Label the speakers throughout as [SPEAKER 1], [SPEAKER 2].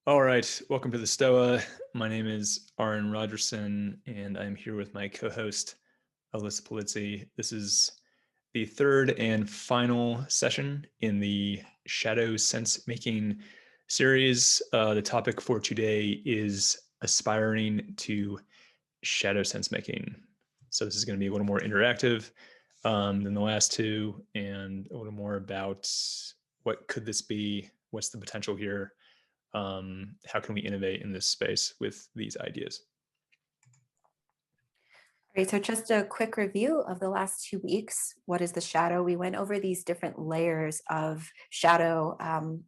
[SPEAKER 1] All right, welcome to the Stoa. My name is Arran Rogerson, and I'm here with my co-host, Alyssa Polizzi. This is the third and final session in the Shadow Sensemaking series. The topic for today is aspiring to shadow sensemaking. So this is going to be a little more interactive than the last two, and a little more about what could this be, what's the potential here, how can we innovate in this space with these ideas?
[SPEAKER 2] All right, so just a quick review of the last 2 weeks. What is the shadow? We went over these different layers of shadow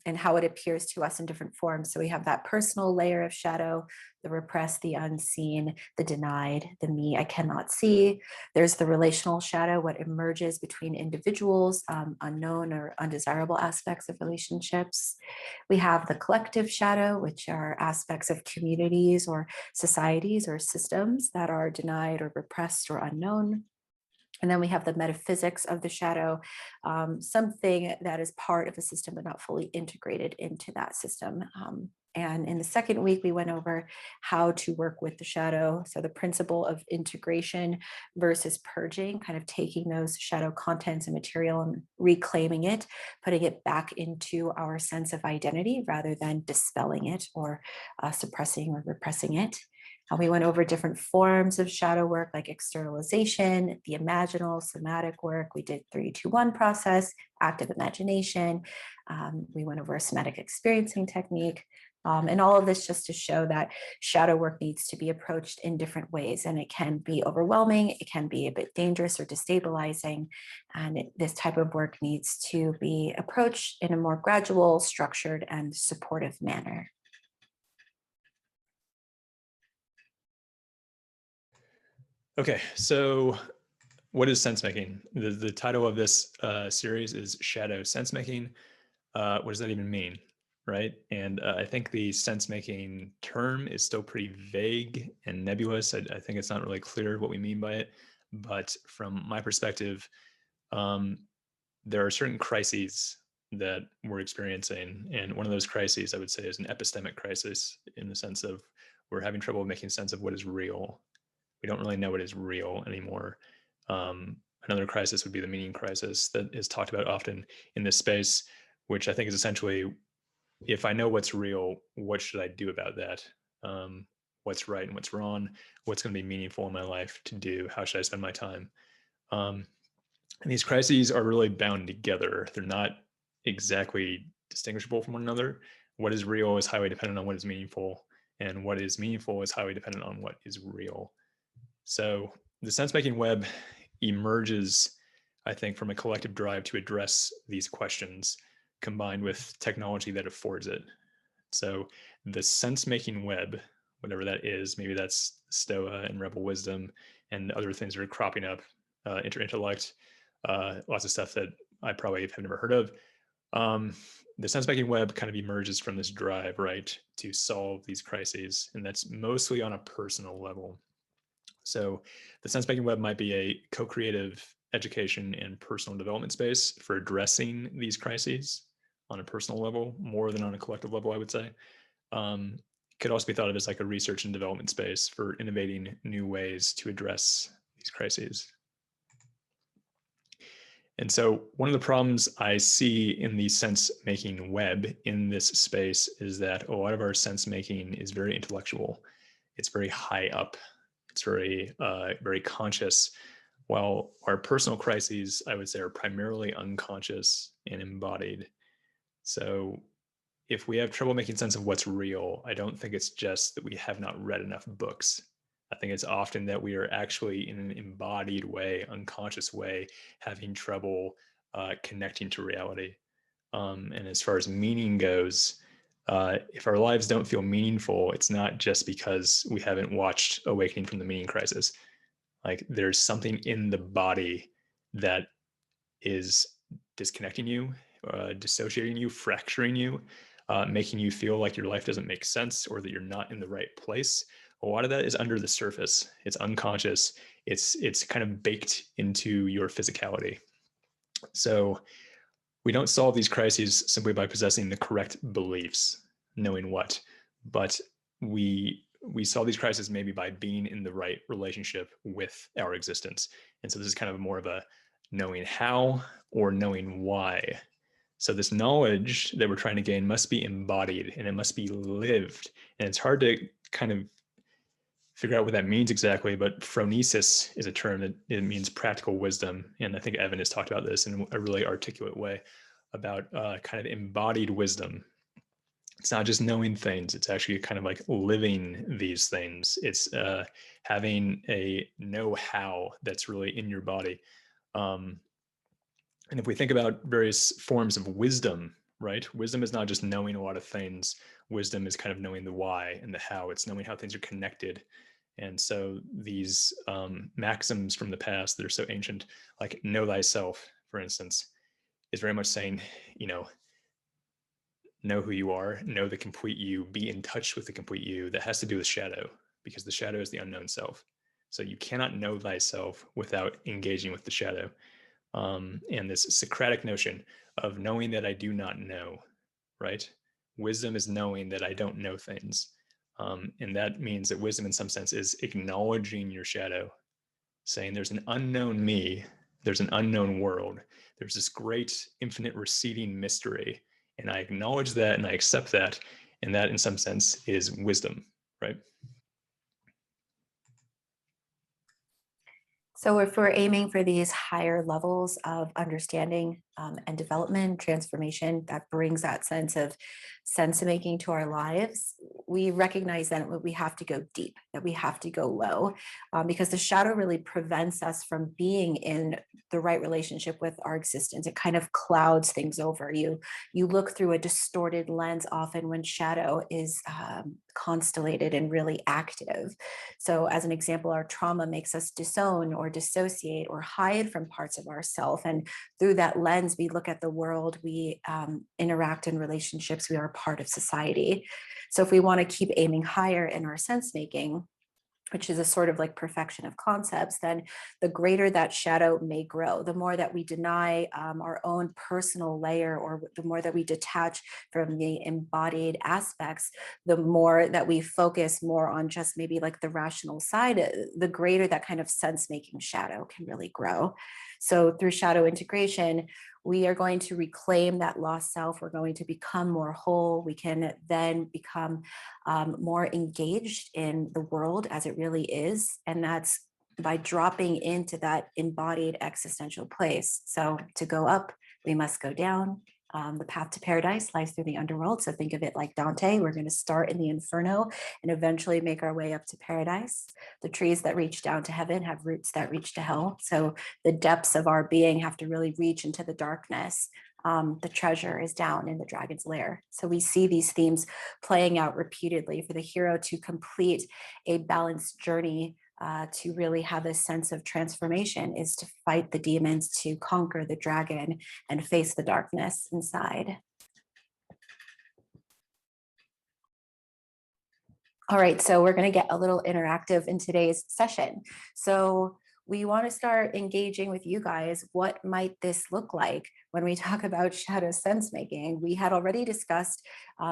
[SPEAKER 2] and how it appears to us in different forms. So we have that personal layer of shadow, the repressed, the unseen, the denied, the me I cannot see. There's the relational shadow, what emerges between individuals, unknown or undesirable aspects of relationships. We have the collective shadow, which are aspects of communities or societies or systems that are denied or repressed or unknown. And then we have the metaphysics of the shadow, something that is part of a system but not fully integrated into that system. And in the second week, we went over how to work with the shadow. So the principle of integration versus purging, kind of taking those shadow contents and material and reclaiming it, putting it back into our sense of identity rather than dispelling it or suppressing or repressing it. We went over different forms of shadow work like externalization, the imaginal, somatic work. We did 3-2-1 process, active imagination. We went over a somatic experiencing technique. And all of this just to show that shadow work needs to be approached in different ways. And it can be overwhelming, it can be a bit dangerous or destabilizing. And this type of work needs to be approached in a more gradual, structured, and supportive manner.
[SPEAKER 1] Okay, so what is sense making? The title of this series is Shadow Sensemaking. What does that even mean, right? And I think the sense making term is still pretty vague and nebulous. I think it's not really clear what we mean by it. But from my perspective, there are certain crises that we're experiencing. And one of those crises, I would say, is an epistemic crisis in the sense of we're having trouble making sense of what is real. We don't really know what is real anymore. Another crisis would be the meaning crisis that is talked about often in this space, which I think is essentially, if I know what's real, what should I do about that? What's right and what's wrong? What's going to be meaningful in my life to do? How should I spend my time? And these crises are really bound together. They're not exactly distinguishable from one another. What is real is highly dependent on what is meaningful, and what is meaningful is highly dependent on what is real. So the sense-making web emerges, I think, from a collective drive to address these questions combined with technology that affords it. So the sense-making web, whatever that is, maybe that's Stoa and Rebel Wisdom and other things that are cropping up, intellect, lots of stuff that I probably have never heard of. The sense-making web kind of emerges from this drive, right, to solve these crises, and that's mostly on a personal level. So the sense-making web might be a co-creative education and personal development space for addressing these crises on a personal level more than on a collective level, I would say. Could also be thought of as like a research and development space for innovating new ways to address these crises. And so one of the problems I see in the sense-making web in this space is that a lot of our sense-making is very intellectual. It's very high up. It's very conscious, while our personal crises, I would say, are primarily unconscious and embodied. So if we have trouble making sense of what's real, I don't think it's just that we have not read enough books. I think it's often that we are actually in an embodied way, unconscious way, having trouble connecting to reality. And as far as meaning goes, if our lives don't feel meaningful, it's not just because we haven't watched Awakening from the Meaning Crisis. Like there's something in the body that is disconnecting you, dissociating you, fracturing you, making you feel like your life doesn't make sense or that you're not in the right place. A lot of that is under the surface. It's unconscious. It's kind of baked into your physicality. So we don't solve these crises simply by possessing the correct beliefs, knowing what. but we solve these crises maybe by being in the right relationship with our existence. And so this is kind of more of a knowing how or knowing why. So this knowledge that we're trying to gain must be embodied and it must be lived. And it's hard to kind of figure out what that means exactly, but phronesis is a term that it means practical wisdom. And I think Evan has talked about this in a really articulate way about kind of embodied wisdom. It's not just knowing things, it's actually kind of like living these things. It's having a know-how that's really in your body. And if we think about various forms of wisdom, right? Wisdom is not just knowing a lot of things. Wisdom is kind of knowing the why and the how. It's knowing how things are connected. And so these maxims from the past that are so ancient, like know thyself, for instance, is very much saying, know who you are, know the complete you, be in touch with the complete you. That has to do with shadow, because the shadow is the unknown self. So you cannot know thyself without engaging with the shadow. And this Socratic notion of knowing that I do not know, right? Wisdom is knowing that I don't know things. And that means that wisdom in some sense is acknowledging your shadow, saying there's an unknown me, there's an unknown world, there's this great infinite receding mystery. And I acknowledge that and I accept that. And that in some sense is wisdom, right?
[SPEAKER 2] So if we're aiming for these higher levels of understanding and development, transformation, that brings that sense of sense making to our lives, we recognize that we have to go deep, that we have to go low, because the shadow really prevents us from being in the right relationship with our existence. It kind of clouds things over. You look through a distorted lens often when shadow is constellated and really active. So as an example, our trauma makes us disown or dissociate or hide from parts of ourself. And through that lens, we look at the world, we interact in relationships, we are part of society. So if we want to keep aiming higher in our sense making, which is a sort of like perfection of concepts, then the greater that shadow may grow, the more that we deny our own personal layer, or the more that we detach from the embodied aspects, the more that we focus more on just maybe like the rational side, the greater that kind of sense-making shadow can really grow. So through shadow integration, we are going to reclaim that lost self. We're going to become more whole. We can then become more engaged in the world as it really is. And that's by dropping into that embodied existential place. So to go up, we must go down. The path to paradise lies through the underworld. So think of it like Dante. We're going to start in the inferno and eventually make our way up to paradise. The trees that reach down to heaven have roots that reach to hell. So the depths of our being have to really reach into the darkness. The treasure is down in the dragon's lair. So we see these themes playing out repeatedly for the hero to complete a balanced journey, to really have a sense of transformation, is to fight the demons, to conquer the dragon, and face the darkness inside. All right, so we're going to get a little interactive in today's session. So we want to start engaging with you guys. What might this look like when we talk about shadow sense making? We had already discussed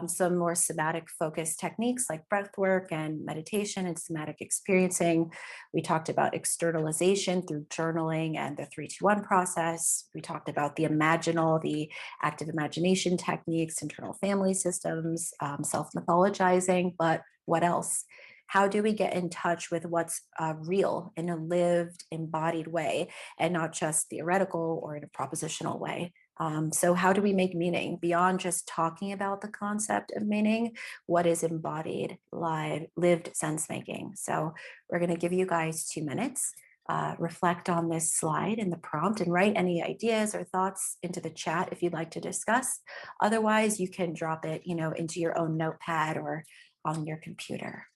[SPEAKER 2] some more somatic focused techniques like breath work and meditation and somatic experiencing. We talked about externalization through journaling and the 3-2-1 process. We talked about the imaginal, the active imagination techniques, internal family systems, self-mythologizing, but what else? How do we get in touch with what's real in a lived, embodied way, and not just theoretical or in a propositional way? So how do we make meaning beyond just talking about the concept of meaning? What is embodied, live, lived sense making? So we're going to give you guys 2 minutes. Reflect on this slide and the prompt and write any ideas or thoughts into the chat if you'd like to discuss. Otherwise, you can drop it, into your own notepad or on your computer.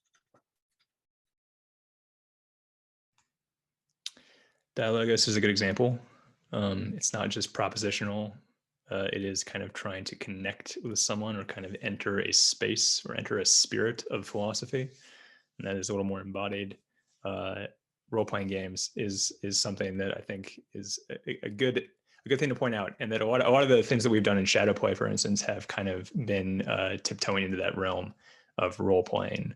[SPEAKER 1] Dialogos is a good example. It's not just propositional. It is kind of trying to connect with someone or kind of enter a space or enter a spirit of philosophy. And that is a little more embodied. Role-playing games is something that I think is a good thing to point out. And that a lot of the things that we've done in Shadow Play, for instance, have kind of been tiptoeing into that realm. of role playing.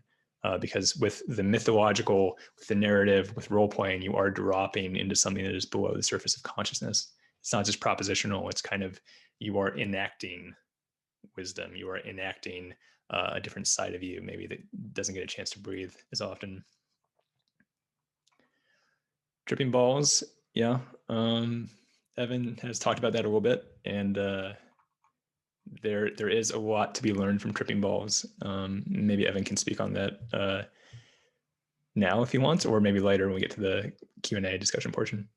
[SPEAKER 1] Because with the mythological, with the narrative, with role playing, you are dropping into something that is below the surface of consciousness. It's not just propositional. It's kind of, you are enacting wisdom. You are enacting a different side of you, maybe that doesn't get a chance to breathe as often. Tripping balls, yeah. Evan has talked about that a little bit, and there is a lot to be learned from tripping balls. Maybe Evan can speak on that now if he wants, or maybe later when we get to the Q&A discussion portion.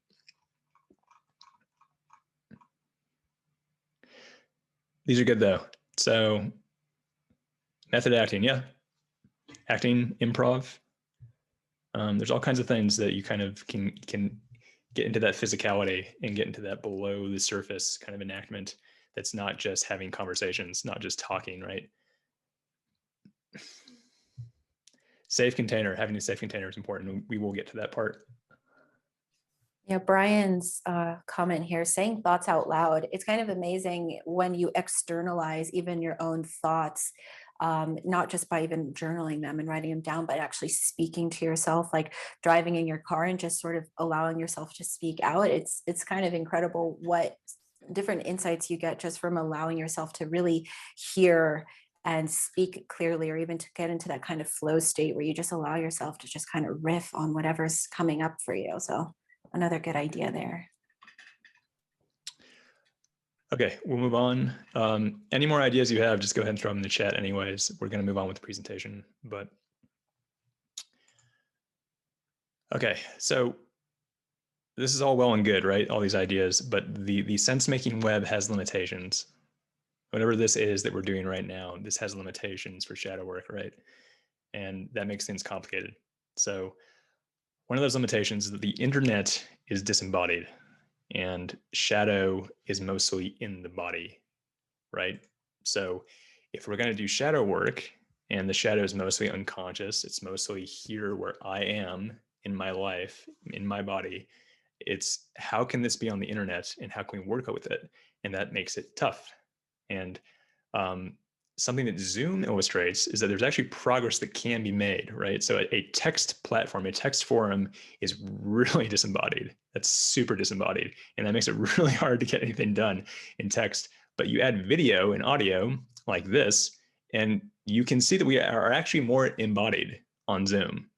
[SPEAKER 1] These are good though. So method acting, yeah. Acting, improv. There's all kinds of things that you kind of can get into that physicality and get into that below the surface kind of enactment that's not just having conversations, not just talking, right? Safe container, having a safe container is important. We will get to that part.
[SPEAKER 2] Yeah, Brian's comment here, saying thoughts out loud. It's kind of amazing when you externalize even your own thoughts, not just by even journaling them and writing them down, but actually speaking to yourself, like driving in your car and just sort of allowing yourself to speak out. It's kind of incredible what different insights you get just from allowing yourself to really hear and speak clearly, or even to get into that kind of flow state where you just allow yourself to just kind of riff on whatever's coming up for you. So another good idea there.
[SPEAKER 1] Okay, we'll move on. Any more ideas you have, just go ahead and throw them in the chat anyways. We're going to move on with the presentation, but okay, so this is all well and good, right? All these ideas, but the sense-making web has limitations. Whatever this is that we're doing right now, this has limitations for shadow work, right? And that makes things complicated. So one of those limitations is that the internet is disembodied and shadow is mostly in the body, right? So if we're going to do shadow work and the shadow is mostly unconscious, it's mostly here where I am in my life, in my body, it's how can this be on the internet and how can we work with it? And that makes it tough. And something that Zoom illustrates is that there's actually progress that can be made, right? So a text platform, a text forum is really disembodied. That's super disembodied. And that makes it really hard to get anything done in text. But you add video and audio like this, and you can see that we are actually more embodied on Zoom.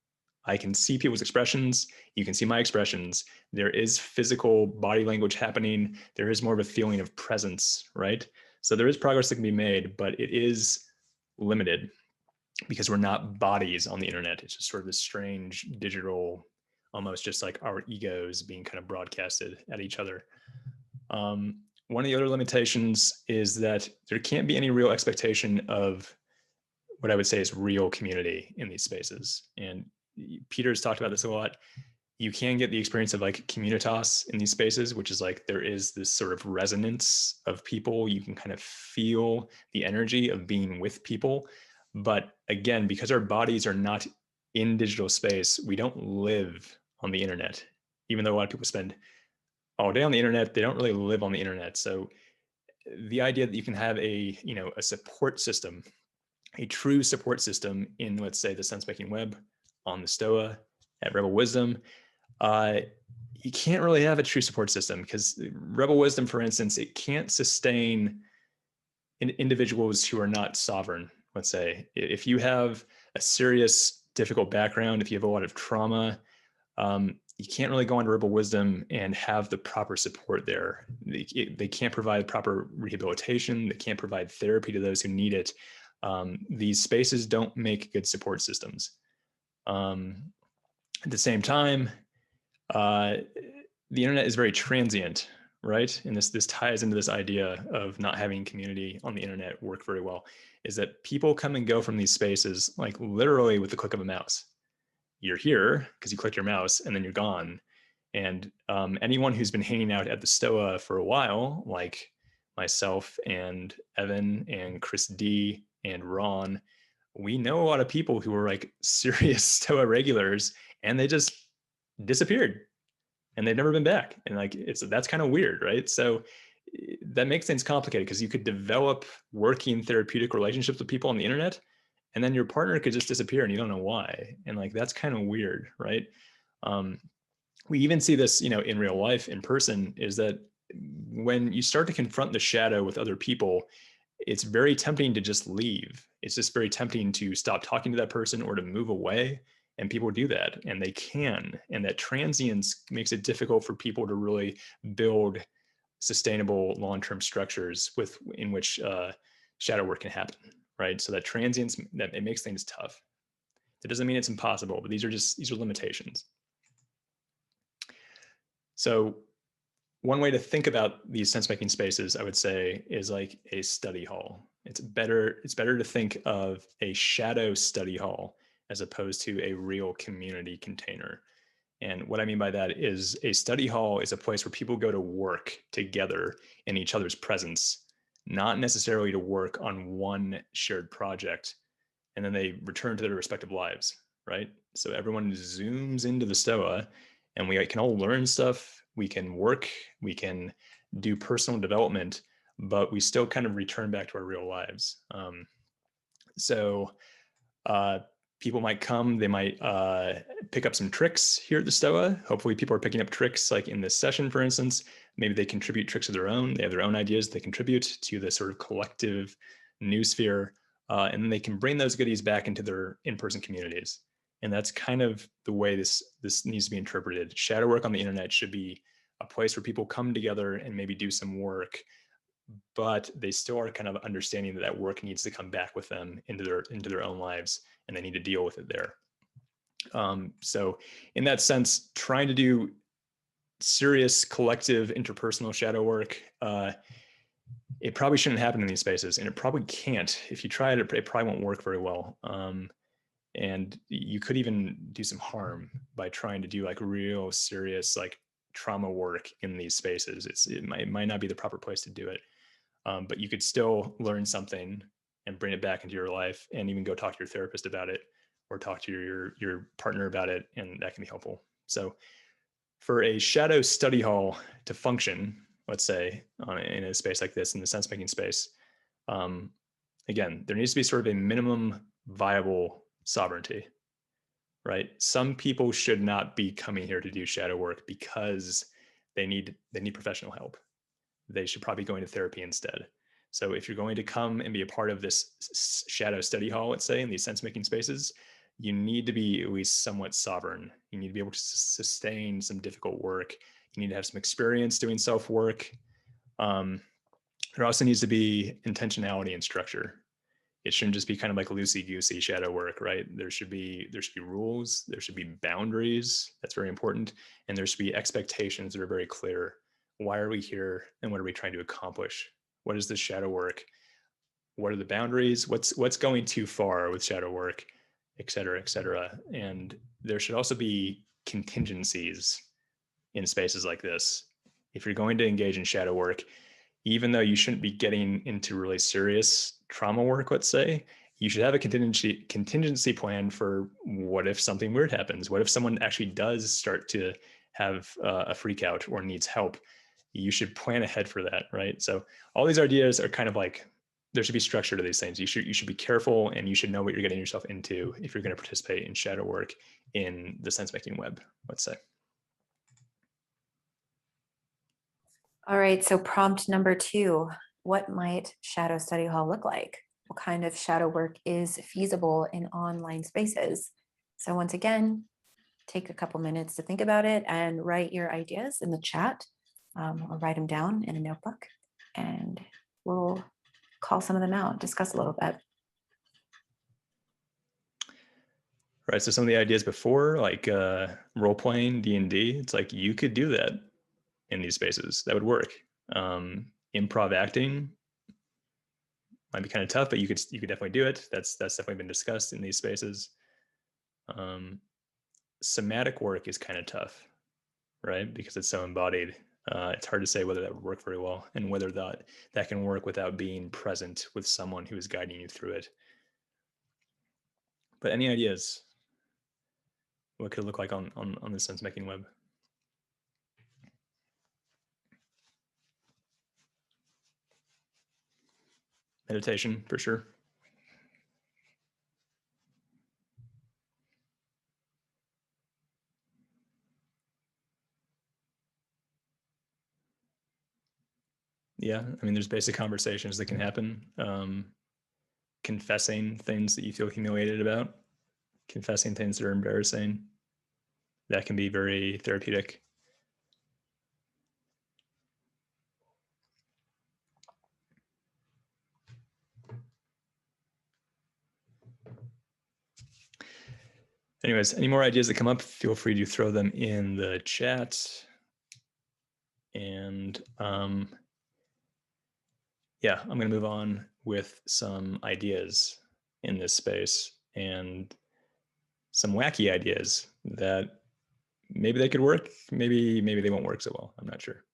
[SPEAKER 1] I can see people's expressions. You can see my expressions. There is physical body language happening. There is more of a feeling of presence, right? So there is progress that can be made, but it is limited because we're not bodies on the internet. It's just sort of this strange digital, almost just like our egos being kind of broadcasted at each other. One of the other limitations is that there can't be any real expectation of what I would say is real community in these spaces. And Peter's talked about this a lot. You can get the experience of like communitas in these spaces, which is like there is this sort of resonance of people. You can kind of feel the energy of being with people. But again, because our bodies are not in digital space, we don't live on the internet. Even though a lot of people spend all day on the internet, they don't really live on the internet. So the idea that you can have a support system, a true support system in, let's say, the sense-making web, on the Stoa, at Rebel Wisdom, you can't really have a true support system because Rebel Wisdom, for instance, it can't sustain individuals who are not sovereign. Let's say if you have a serious, difficult background, if you have a lot of trauma, you can't really go into Rebel Wisdom and have the proper support there. They can't provide proper rehabilitation. They can't provide therapy to those who need it. These spaces don't make good support systems. At the same time, the internet is very transient, right? And this ties into this idea of not having community on the internet work very well, is that people come and go from these spaces like literally with the click of a mouse. You're here because you click your mouse and then you're gone. And anyone who's been hanging out at the Stoa for a while, like myself and Evan and Chris D and Ron, we know a lot of people who are like serious Stoa regulars and they just disappeared and they've never been back. And like, that's kind of weird, right? So that makes things complicated because you could develop working therapeutic relationships with people on the internet and then your partner could just disappear and you don't know why. And like, that's kind of weird, right? We even see this, in real life, in person, is that when you start to confront the shadow with other people, it's very tempting to just leave. It's just very tempting to stop talking to that person or to move away. And people do that, and they can. And that transience makes it difficult for people to really build sustainable long-term structures in which shadow work can happen, right? So that transience, that it makes things tough. That doesn't mean it's impossible, but these are limitations. So one way to think about these sense-making spaces, I would say, is like a study hall. It's better to think of a shadow study hall as opposed to a real community container. And what I mean by that is a study hall is a place where people go to work together in each other's presence, not necessarily to work on one shared project, and then they return to their respective lives, right? So everyone zooms into the Stoa, and we can all learn stuff, we can work, we can do personal development, but we still kind of return back to our real lives. So people might come, they might pick up some tricks here at the Stoa. Hopefully people are picking up tricks like in this session, for instance. Maybe they contribute tricks of their own. They have their own ideas they contribute to the sort of collective noosphere. And then they can bring those goodies back into their in-person communities. And that's kind of the way this needs to be interpreted. Shadow work on the internet should be a place where people come together and maybe do some work, but they still are kind of understanding that that work needs to come back with them into their own lives, and they need to deal with it there. So in that sense, trying to do serious collective interpersonal shadow work, it probably shouldn't happen in these spaces, and it probably can't. If you try it, it probably won't work very well. And you could even do some harm by trying to do like real serious like trauma work in these spaces. It might not be the proper place to do it. But you could still learn something and bring it back into your life, and even go talk to your therapist about it, or talk to your partner about it, and that can be helpful. So for a shadow study hall to function, let's say in a space like this, in the sense-making space, again, there needs to be sort of a minimum viable sovereignty, right? Some people should not be coming here to do shadow work because they need professional help. They should probably go into therapy instead. So if you're going to come and be a part of this shadow study hall, let's say, in these sense-making spaces, you need to be at least somewhat sovereign. You need to be able to sustain some difficult work. You need to have some experience doing self-work. There also needs to be intentionality and structure. It shouldn't just be kind of like loosey-goosey shadow work, right? There should be rules, there should be boundaries. That's very important. And there should be expectations that are very clear. Why are we here, and what are we trying to accomplish? What is the shadow work? What are the boundaries? What's going too far with shadow work, et cetera, et cetera. And there should also be contingencies in spaces like this. If you're going to engage in shadow work, even though you shouldn't be getting into really serious trauma work, let's say, you should have a contingency plan for what if something weird happens? What if someone actually does start to have a freak out or needs help? You should plan ahead for that, right? So all these ideas are kind of like, there should be structure to these things. You should be careful, and you should know what you're getting yourself into if you're going to participate in shadow work in the sense-making web, let's say.
[SPEAKER 2] All right, so prompt number 2, what might shadow study hall look like? What kind of shadow work is feasible in online spaces? So once again, take a couple minutes to think about it and write your ideas in the chat, or write them down in a notebook, and we'll call some of them out, discuss a little bit.
[SPEAKER 1] Right, so some of the ideas before, like role-playing D&D, it's like you could do that in these spaces. That would work. Improv acting might be kind of tough, but you could definitely do it. That's definitely been discussed in these spaces. Somatic work is kind of tough, right? Because it's so embodied. It's hard to say whether that would work very well, and whether that can work without being present with someone who is guiding you through it. But any ideas? What could it look like on the sense-making web? Meditation, for sure. Yeah, I mean, there's basic conversations that can happen. Confessing things that you feel humiliated about, confessing things that are embarrassing. That can be very therapeutic. Anyways, any more ideas that come up, feel free to throw them in the chat. And yeah, I'm going to move on with some ideas in this space and some wacky ideas that maybe they could work, maybe they won't work so well. I'm not sure.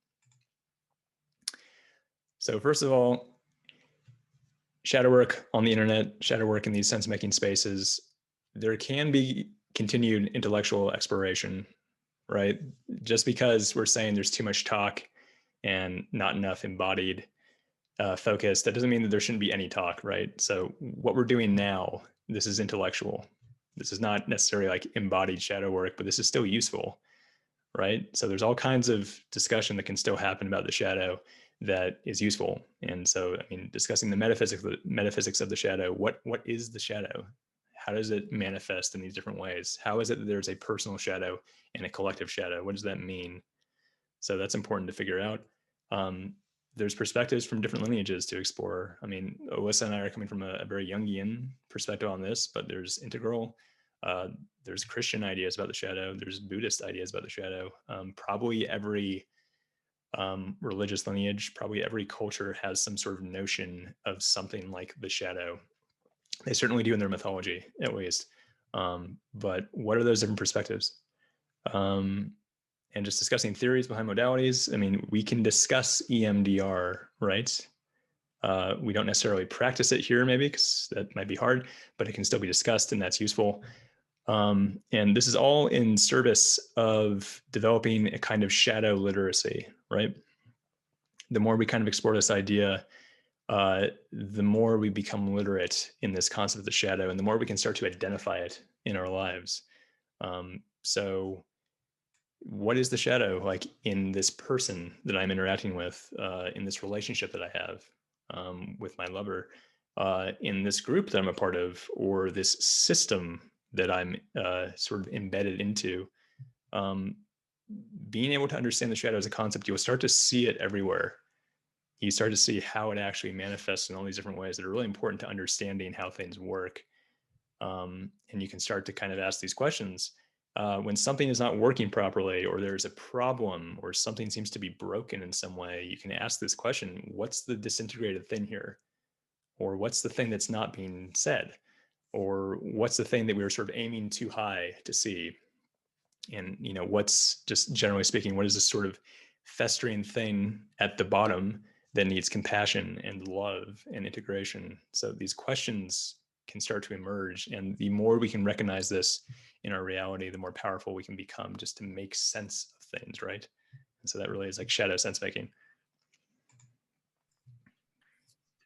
[SPEAKER 1] So first of all, shadow work on the internet, shadow work in these sense-making spaces, there can be continued intellectual exploration, right? Just because we're saying there's too much talk and not enough embodied focus, that doesn't mean that there shouldn't be any talk, right? So what we're doing now, this is intellectual. This is not necessarily like embodied shadow work, but this is still useful, right? So there's all kinds of discussion that can still happen about the shadow that is useful. And so, I mean, discussing the metaphysics of the shadow, what is the shadow? How does it manifest in these different ways? How is it that there's a personal shadow and a collective shadow? What does that mean? So that's important to figure out. There's perspectives from different lineages to explore. I mean, Alyssa and I are coming from a very Jungian perspective on this, but there's integral, there's Christian ideas about the shadow, there's Buddhist ideas about the shadow. Probably every religious lineage, probably every culture has some sort of notion of something like the shadow. They certainly do in their mythology, at least. But what are those different perspectives? And just discussing theories behind modalities. I mean, we can discuss EMDR, right? We don't necessarily practice it here, maybe, because that might be hard, but it can still be discussed, and that's useful. And this is all in service of developing a kind of shadow literacy, right? The more we kind of explore this idea, the more we become literate in this concept of the shadow, and the more we can start to identify it in our lives. So what is the shadow like in this person that I'm interacting with, in this relationship that I have with my lover, in this group that I'm a part of, or this system that I'm sort of embedded into? Being able to understand the shadow as a concept, you'll start to see it everywhere. You start to see how it actually manifests in all these different ways that are really important to understanding how things work. And you can start to kind of ask these questions. When something is not working properly, or there's a problem, or something seems to be broken in some way, you can ask this question: what's the disintegrated thing here? Or what's the thing that's not being said? Or what's the thing that we were sort of aiming too high to see? And, you know, what's, just generally speaking, what is this sort of festering thing at the bottom that needs compassion and love and integration? So these questions can start to emerge, and the more we can recognize this in our reality, the more powerful we can become just to make sense of things, right? And so that really is like shadow sense making.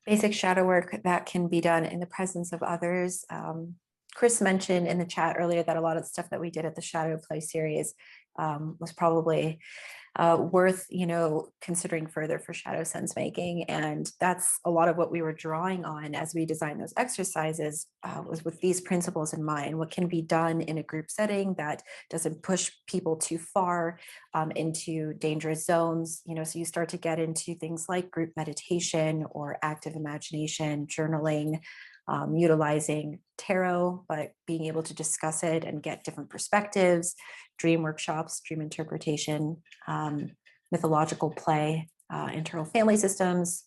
[SPEAKER 2] Basic shadow work that can be done in the presence of others. Chris mentioned in the chat earlier that a lot of the stuff that we did at the Shadow Play series was probably worth, considering further for shadow sense making. And that's a lot of what we were drawing on as we designed those exercises, was with these principles in mind. What can be done in a group setting that doesn't push people too far into dangerous zones, so you start to get into things like group meditation or active imagination, journaling, utilizing tarot, but being able to discuss it and get different perspectives, dream workshops, dream interpretation, mythological play, internal family systems,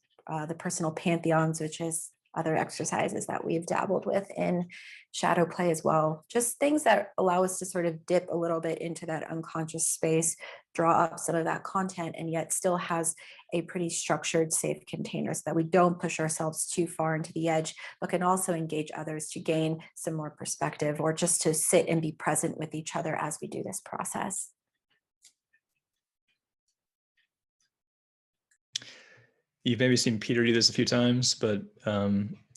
[SPEAKER 2] the personal pantheons, which is other exercises that we've dabbled with in shadow play as well. Just things that allow us to sort of dip a little bit into that unconscious space, draw up some of that content, and yet still has a pretty structured, safe container so that we don't push ourselves too far into the edge, but can also engage others to gain some more perspective, or just to sit and be present with each other as we do this process.
[SPEAKER 1] You've maybe seen Peter do this a few times, but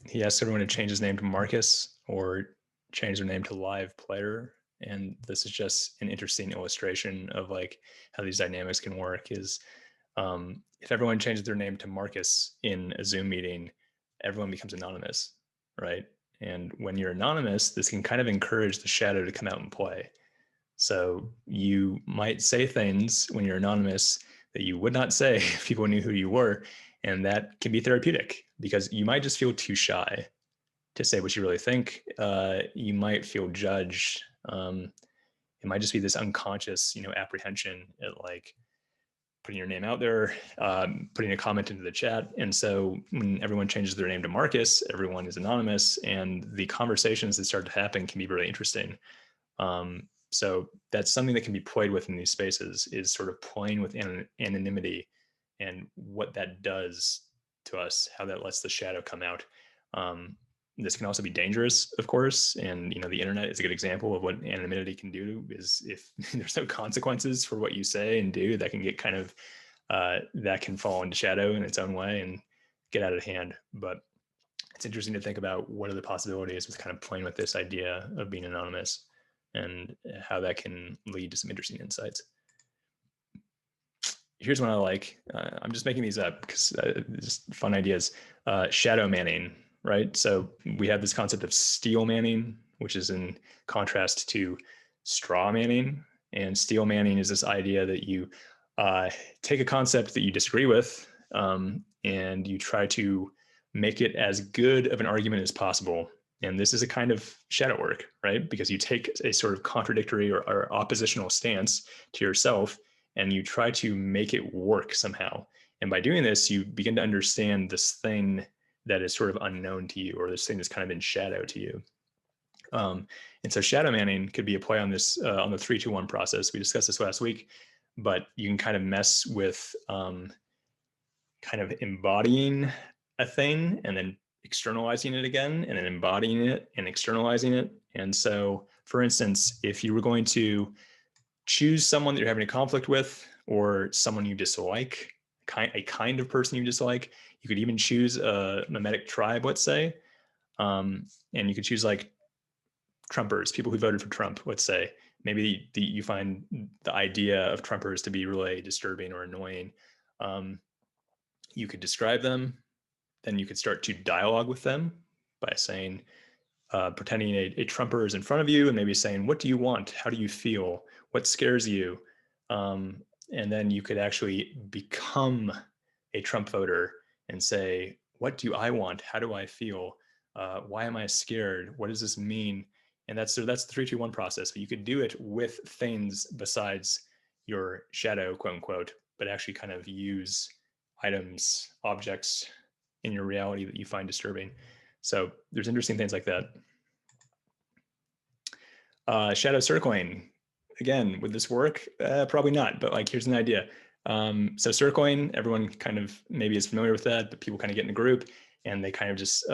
[SPEAKER 1] he asked everyone to change his name to Marcus or change their name to Live Player. And this is just an interesting illustration of like how these dynamics can work. Is if everyone changes their name to Marcus in a Zoom meeting, everyone becomes anonymous, right? And when you're anonymous, this can kind of encourage the shadow to come out and play. So you might say things when you're anonymous that you would not say if people knew who you were. And that can be therapeutic because you might just feel too shy to say what you really think. You might feel judged. It might just be this unconscious, apprehension at like putting your name out there, putting a comment into the chat. And so when everyone changes their name to Marcus, everyone is anonymous, and the conversations that start to happen can be really interesting. So that's something that can be played with in these spaces, is sort of playing with anonymity and what that does to us, how that lets the shadow come out. This can also be dangerous, of course, and the internet is a good example of what anonymity can do. Is if there's no consequences for what you say and do, that can get kind of that can fall into shadow in its own way and get out of hand. But it's interesting to think about what are the possibilities with kind of playing with this idea of being anonymous and how that can lead to some interesting insights. Here's one I like. I'm just making these up because just fun ideas. Shadow manning, right? So we have this concept of steel manning, which is in contrast to straw manning. And steel manning is this idea that you take a concept that you disagree with and you try to make it as good of an argument as possible. And this is a kind of shadow work, right? Because you take a sort of contradictory or oppositional stance to yourself and you try to make it work somehow. And by doing this, you begin to understand this thing that is sort of unknown to you, or this thing that's kind of in shadow to you. And so shadow manning could be a play on this, on the 3-2-1 process. We discussed this last week, but you can kind of mess with kind of embodying a thing and then externalizing it again, and then embodying it and externalizing it. And so, for instance, if you were going to choose someone that you're having a conflict with, or someone you dislike, a kind of person you dislike, you could even choose a mimetic tribe, let's say, and you could choose like Trumpers, people who voted for Trump, let's say. Maybe you find the idea of Trumpers to be really disturbing or annoying. You could describe them, then you could start to dialogue with them by saying, pretending a Trumper is in front of you and maybe saying, what do you want? How do you feel? What scares you? And then you could actually become a Trump voter and say, what do I want? How do I feel? Why am I scared? What does this mean? And that's the 3-2-1 process. But you could do it with things besides your shadow, quote unquote, but actually kind of use items, objects in your reality that you find disturbing. So there's interesting things like that. Shadow circling. Again, would this work? Probably not, but like, here's an idea. So circling, everyone kind of maybe is familiar with that, but people kind of get in a group and they kind of just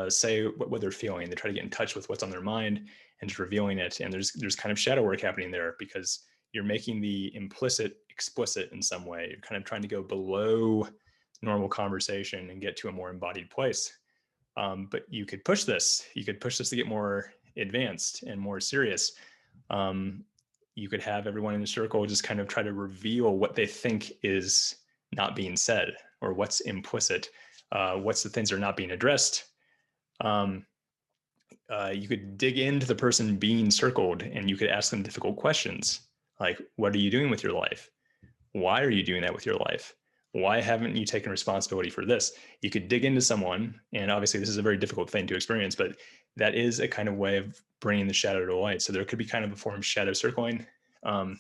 [SPEAKER 1] say what they're feeling. They try to get in touch with what's on their mind and just revealing it. And there's kind of shadow work happening there because you're making the implicit explicit in some way. You're kind of trying to go below normal conversation and get to a more embodied place. But you could push this. You could push this to get more advanced and more serious. You could have everyone in the circle just kind of try to reveal what they think is not being said, or what's implicit, what's the things that are not being addressed. You could dig into the person being circled and you could ask them difficult questions like, what are you doing with your life? Why are you doing that with your life? Why haven't you taken responsibility for this? You could dig into someone, and obviously this is a very difficult thing to experience, but that is a kind of way of bringing the shadow to light. So there could be kind of a form of shadow circling. And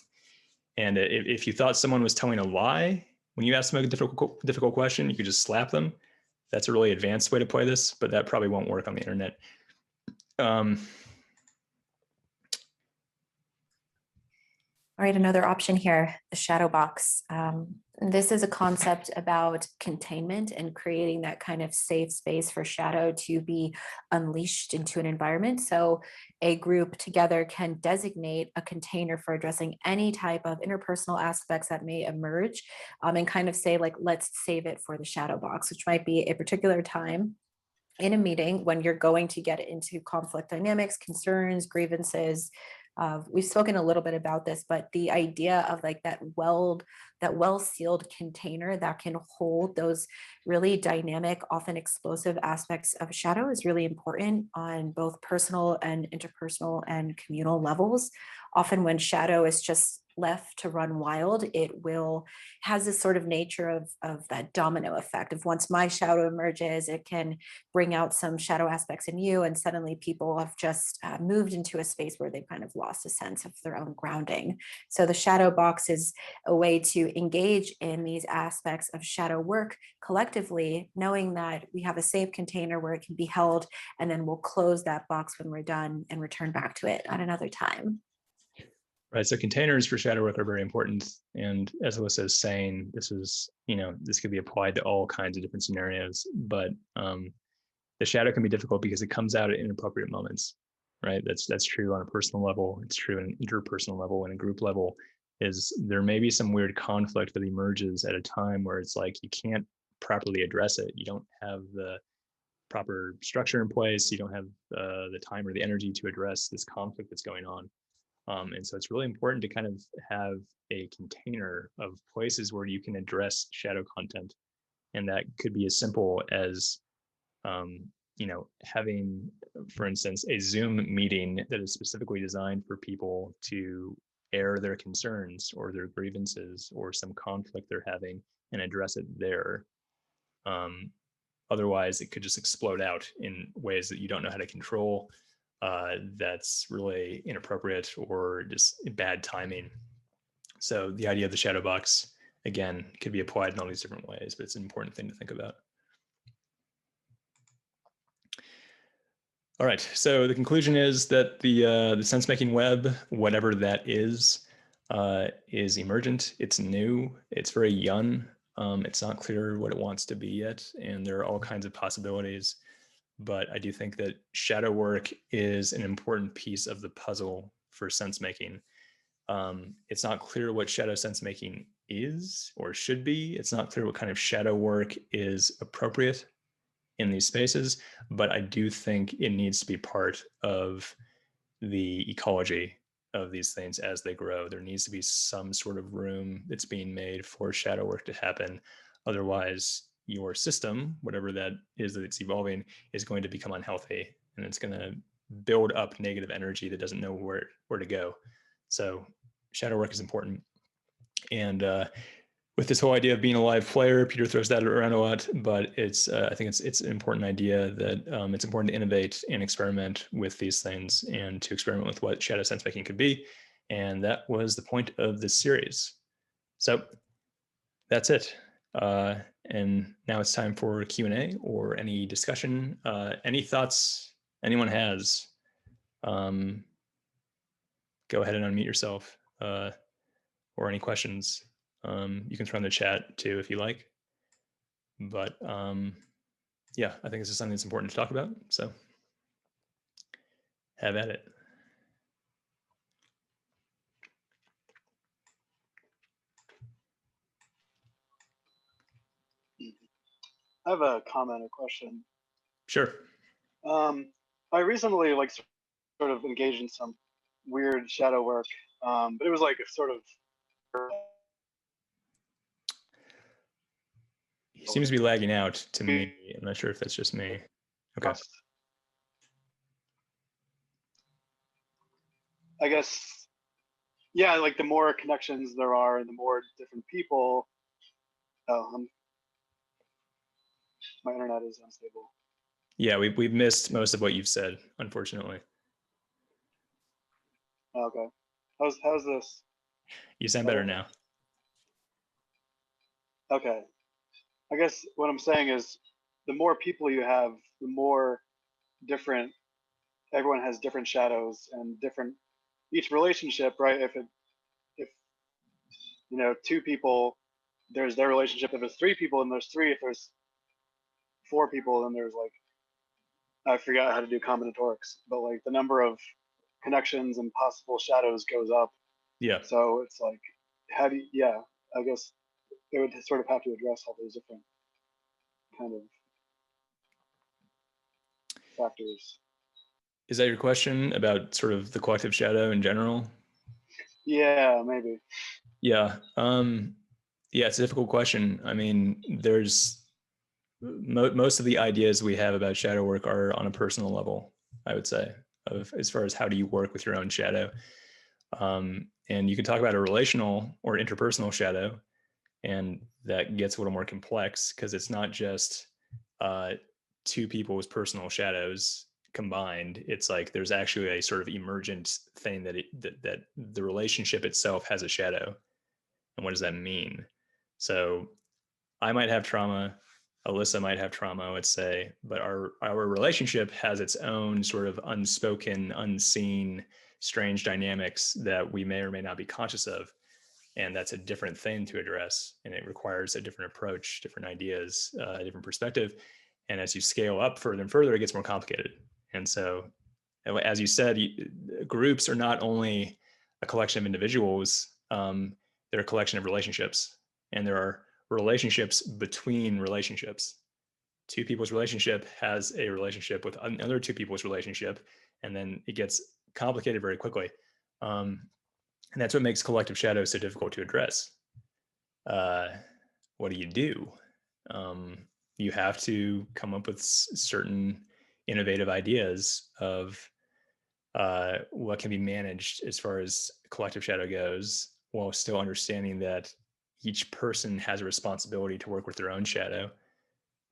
[SPEAKER 1] if you thought someone was telling a lie, when you ask them a difficult question, you could just slap them. That's a really advanced way to play this, but that probably won't work on the internet.
[SPEAKER 2] All right, another option here, the shadow box. This is a concept about containment and creating that kind of safe space for shadow to be unleashed into an environment. So a group together can designate a container for addressing any type of interpersonal aspects that may emerge, and kind of say, like, let's save it for the shadow box, which might be a particular time in a meeting when you're going to get into conflict dynamics, concerns, grievances, We've spoken a little bit about this, but the idea of like that well-sealed container that can hold those really dynamic, often explosive aspects of shadow is really important on both personal and interpersonal and communal levels. Often when shadow is just left to run wild, has this sort of nature of that domino effect of once my shadow emerges, it can bring out some shadow aspects in you, and suddenly people have just moved into a space where they've kind of lost a sense of their own grounding. So the shadow box is a way to engage in these aspects of shadow work collectively, knowing that we have a safe container where it can be held, and then we'll close that box when we're done and return back to it at another time.
[SPEAKER 1] Right. So containers for shadow work are very important. And as Alyssa is saying, this could be applied to all kinds of different scenarios, but the shadow can be difficult because it comes out at inappropriate moments, right? That's true on a personal level. It's true on an interpersonal level and a group level. Is there may be some weird conflict that emerges at a time where it's like you can't properly address it. You don't have the proper structure in place. You don't have the time or the energy to address this conflict that's going on. And so it's really important to kind of have a container of places where you can address shadow content. And that could be as simple as, having, for instance, a Zoom meeting that is specifically designed for people to air their concerns or their grievances or some conflict they're having and address it there. Otherwise, it could just explode out in ways that you don't know how to control. That's really inappropriate or just bad timing. So the idea of the shadow box, again, could be applied in all these different ways, but it's an important thing to think about. All right, so the conclusion is that the sense-making web, whatever that is emergent, it's new, it's very young, it's not clear what it wants to be yet, and there are all kinds of possibilities. But I do think that shadow work is an important piece of the puzzle for sense making. It's not clear what shadow sense making is or should be. It's not clear what kind of shadow work is appropriate in these spaces, but I do think it needs to be part of the ecology of these things as they grow. There needs to be some sort of room that's being made for shadow work to happen. Otherwise, your system, whatever that is that it's evolving, is going to become unhealthy, and it's going to build up negative energy that doesn't know where to go. So shadow work is important. And with this whole idea of being a live player, Peter throws that around a lot, but I think it's an important idea that it's important to innovate and experiment with these things and to experiment with what shadow sense making could be. And that was the point of this series. So that's it. And now it's time for Q&A or any discussion. Any thoughts anyone has, go ahead and unmute yourself, or any questions. You can throw in the chat too if you like. But yeah, I think this is something that's important to talk about. So have at it.
[SPEAKER 3] I have a comment or question.
[SPEAKER 1] Sure.
[SPEAKER 3] I recently sort of engaged in some weird shadow work, but it was like a sort of.
[SPEAKER 1] He seems to be lagging out to me. I'm not sure if that's just me. Okay.
[SPEAKER 3] I guess, yeah, like the more connections there are and the more different people. Oh, my internet is unstable.
[SPEAKER 1] Yeah, we've missed most of what you've said, unfortunately.
[SPEAKER 3] Okay. How's this?
[SPEAKER 1] You sound better now.
[SPEAKER 3] Okay. I guess what I'm saying is the more people you have, the more different, everyone has different shadows and different, each relationship, right? If two people, there's their relationship. If it's three people, and there's three. If there's four people, then there's like, I forgot how to do combinatorics, but like the number of connections and possible shadows goes up.
[SPEAKER 1] Yeah.
[SPEAKER 3] So it's like, how do you, yeah, I guess they would sort of have to address all those different kind of factors.
[SPEAKER 1] Is that your question about sort of the collective shadow in general?
[SPEAKER 3] Yeah, maybe.
[SPEAKER 1] Yeah. Yeah, it's a difficult question. I mean, there's most of the ideas we have about shadow work are on a personal level, I would say, of as far as how do you work with your own shadow. And you can talk about a relational or interpersonal shadow, and that gets a little more complex because it's not just two people's personal shadows combined. It's like there's actually a sort of emergent thing that the relationship itself has a shadow. And what does that mean? So I might have trauma, Alyssa might have trauma, let's say, but our relationship has its own sort of unspoken, unseen, strange dynamics that we may or may not be conscious of. And that's a different thing to address. And it requires a different approach, different ideas, a different perspective. And as you scale up further and further, it gets more complicated. And so, as you said, groups are not only a collection of individuals, they're a collection of relationships. And there are relationships between relationships. Two people's relationship has a relationship with another two people's relationship, and then it gets complicated very quickly. And that's what makes collective shadow so difficult to address. What do you do? You have to come up with certain innovative ideas of what can be managed as far as collective shadow goes, while still understanding that each person has a responsibility to work with their own shadow.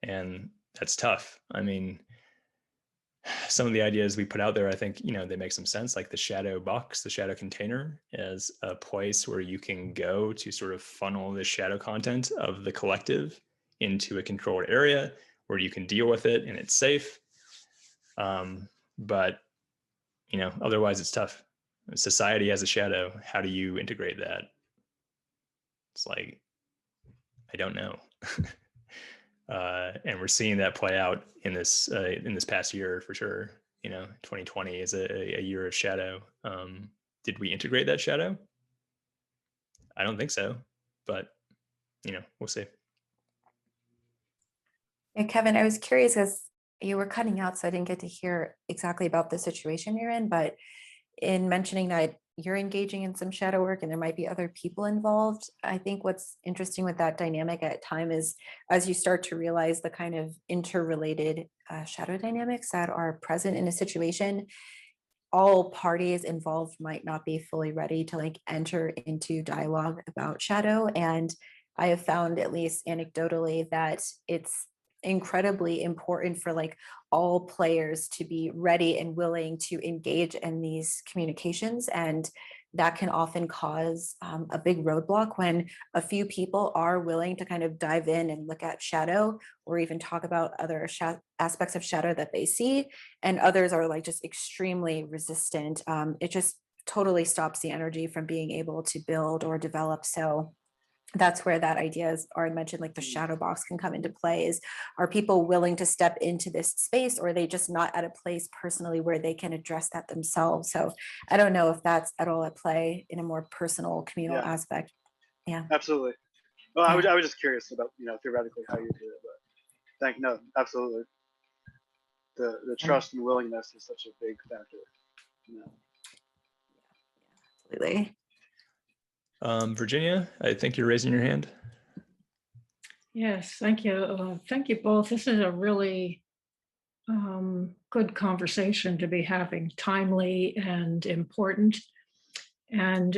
[SPEAKER 1] And that's tough. I mean, some of the ideas we put out there, I think, they make some sense, like the shadow box, the shadow container, as a place where you can go to sort of funnel the shadow content of the collective into a controlled area where you can deal with it and it's safe. But, otherwise it's tough. Society has a shadow. How do you integrate that? It's like, I don't know. And we're seeing that play out in this past year for sure. 2020 is a year of shadow. Did we integrate that shadow? I don't think so, but we'll see.
[SPEAKER 2] Yeah, Kevin, I was curious as you were cutting out, so I didn't get to hear exactly about the situation you're in, but in mentioning that you're engaging in some shadow work and there might be other people involved, I think what's interesting with that dynamic at time is as you start to realize the kind of interrelated shadow dynamics that are present in a situation, all parties involved might not be fully ready to like enter into dialogue about shadow. And I have found, at least anecdotally, that it's incredibly important for like all players to be ready and willing to engage in these communications. And that can often cause a big roadblock when a few people are willing to kind of dive in and look at shadow or even talk about other aspects of shadow that they see, and others are like just extremely resistant. It just totally stops the energy from being able to build or develop. So that's where that idea, as Arran mentioned, like the shadow box can come into play. Is, are people willing to step into this space, or are they just not at a place personally where they can address that themselves? So I don't know if that's at all at play in a more personal communal aspect. Yeah,
[SPEAKER 3] absolutely. Well, I was just curious about theoretically how you do it, but absolutely. The trust and willingness is such a big factor.
[SPEAKER 2] Absolutely.
[SPEAKER 1] Virginia, I think you're raising your hand.
[SPEAKER 4] Yes, thank you. Thank you both. This is a really good conversation to be having, timely and important. And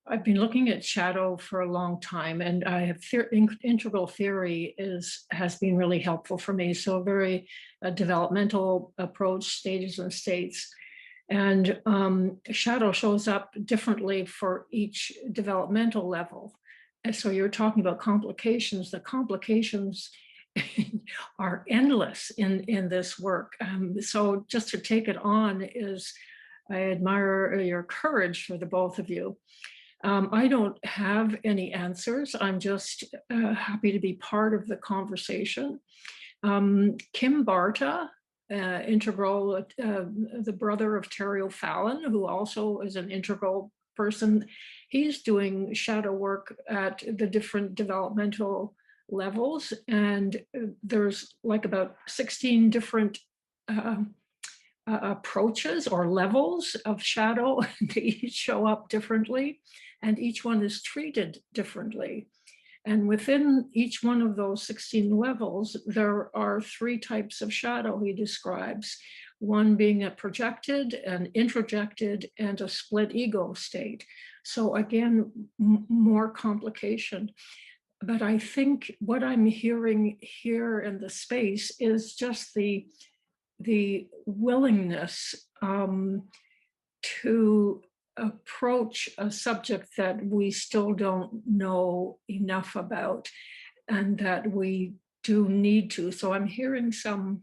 [SPEAKER 4] I've been looking at shadow for a long time, and I have integral theory has been really helpful for me. So a very developmental approach, stages and states. And shadow shows up differently for each developmental level. And so you're talking about complications. The complications are endless in this work. So just to take it on is, I admire your courage for the both of you. I don't have any answers. I'm just happy to be part of the conversation. Kim Barta, integral, the brother of Terry O'Fallon, who also is an integral person, he's doing shadow work at the different developmental levels. And there's like about 16 different approaches or levels of shadow. They each show up differently, and each one is treated differently. And within each one of those 16 levels, there are 3 types of shadow he describes, one being a projected, an introjected, and a split ego state. So again, more complication. But I think what I'm hearing here in the space is just the willingness to approach a subject that we still don't know enough about and that we do need to. So I'm hearing some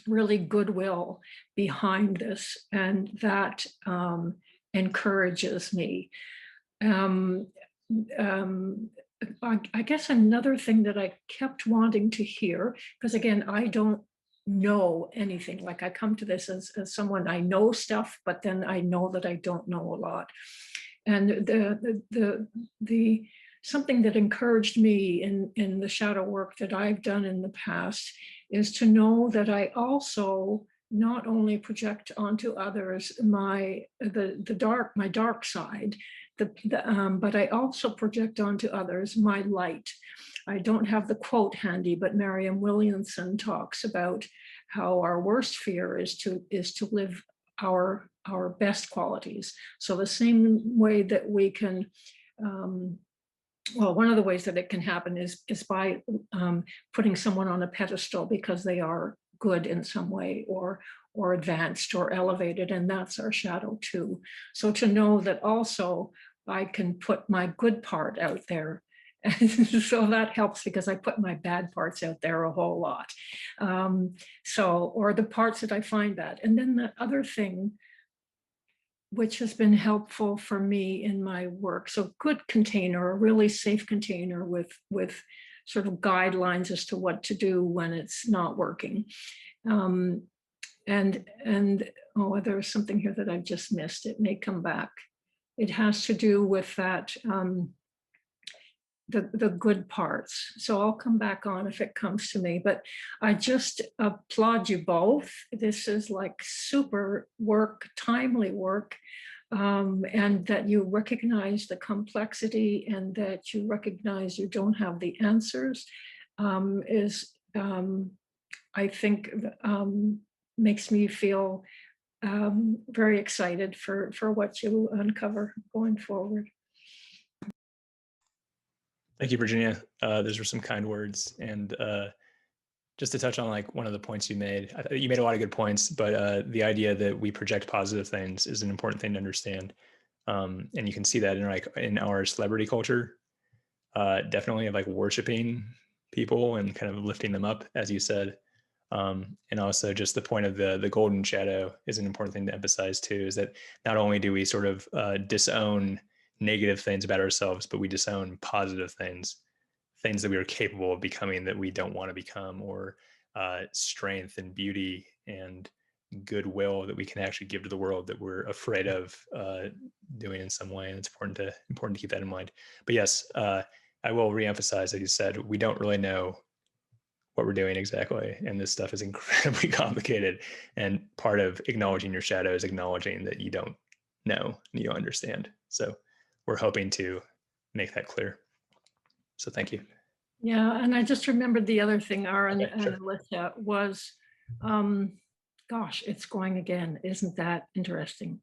[SPEAKER 4] really goodwill behind this, and that encourages me. I guess another thing that I kept wanting to hear, because again, I don't know anything. Like I come to this as someone, I know stuff, but then I know that I don't know a lot. And the something that encouraged me in the shadow work that I've done in the past is to know that I also not only project onto others my dark side, but I also project onto others my light. I don't have the quote handy, but Marianne Williamson talks about how our worst fear is to live our best qualities. So the same way that we can, well, one of the ways that it can happen is by putting someone on a pedestal because they are good in some way, or advanced or elevated, and that's our shadow too. So to know that also I can put my good part out there. And so that helps because I put my bad parts out there a whole lot. Or the parts that I find bad. And then the other thing which has been helpful for me in my work. So good container, a really safe container with sort of guidelines as to what to do when it's not working. And oh, there's something here that I've just missed. It may come back. It has to do with that, the good parts. So I'll come back on if it comes to me, but I just applaud you both. This is like super work, timely work, and that you recognize the complexity and that you recognize you don't have the answers I think, makes me feel very excited for what you uncover going forward.
[SPEAKER 1] Thank you, Virginia. Those were some kind words. And just to touch on like one of the points you made a lot of good points, but the idea that we project positive things is an important thing to understand. And you can see that in our celebrity culture, definitely of like worshiping people and kind of lifting them up, as you said. And also just the point of the golden shadow is an important thing to emphasize too, is that not only do we sort of disown negative things about ourselves, but we disown positive things that we are capable of becoming that we don't want to become, or strength and beauty and goodwill that we can actually give to the world that we're afraid of doing in some way. And it's important to keep that in mind. But yes, I will reemphasize, like you said, we don't really know what we're doing exactly. And this stuff is incredibly complicated. And part of acknowledging your shadow is acknowledging that you don't know and you don't understand. So we're hoping to make that clear. So thank you.
[SPEAKER 4] Yeah, and I just remembered the other thing, Arran
[SPEAKER 1] Okay, sure.
[SPEAKER 4] and Alyssa, was, gosh, it's going again. Isn't that interesting?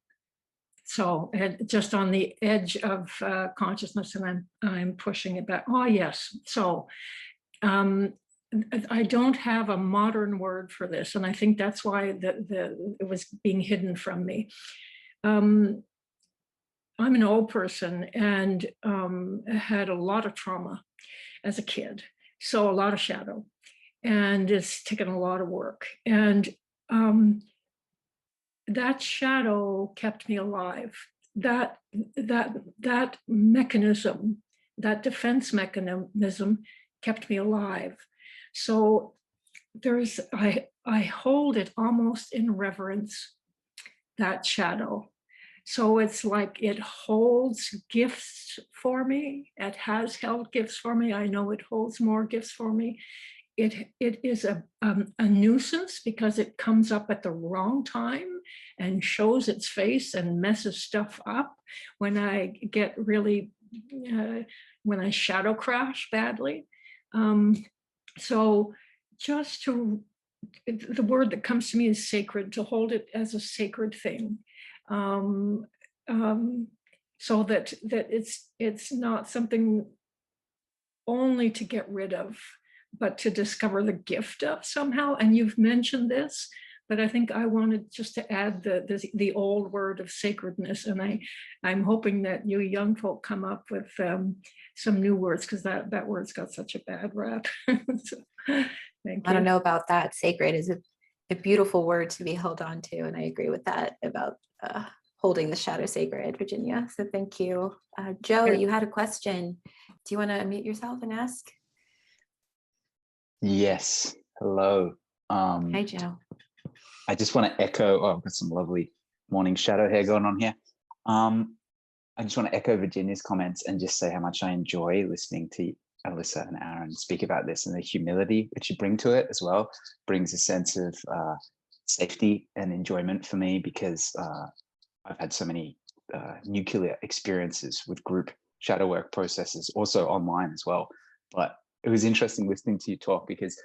[SPEAKER 4] So just on the edge of consciousness, and I'm pushing it back. Oh, yes. So I don't have a modern word for this, and I think that's why it was being hidden from me. I'm an old person and had a lot of trauma as a kid, so a lot of shadow, and it's taken a lot of work. And that shadow kept me alive. That mechanism, that defense mechanism, kept me alive. So I hold it almost in reverence, that shadow. So it's like it holds gifts for me. It has held gifts for me. I know it holds more gifts for me. it is a nuisance because it comes up at the wrong time and shows its face and messes stuff up when I get really, when I shadow crash badly. So just to, the word that comes to me is sacred, to hold it as a sacred thing. Um, so that it's not something only to get rid of, but to discover the gift of somehow. And you've mentioned this, but I think I wanted just to add the old word of sacredness. And I'm hoping that you young folk come up with some new words, because that word's got such a bad rap. So, thank you.
[SPEAKER 2] I don't know about that. Sacred is a beautiful word to be held on to. And I agree with that about holding the shadow sacred, Virginia. So thank you. Joe, you had a question. Do you want to unmute yourself and ask?
[SPEAKER 5] Yes. Hello.
[SPEAKER 2] Hi, Joe.
[SPEAKER 5] I just want to echo, oh, I've got some lovely morning shadow hair going on here. I just want to echo Virginia's comments and just say how much I enjoy listening to Alyssa and Arran speak about this, and the humility which you bring to it as well brings a sense of safety and enjoyment for me, because I've had so many nuclear experiences with group shadow work processes, also online as well. But it was interesting listening to you talk, because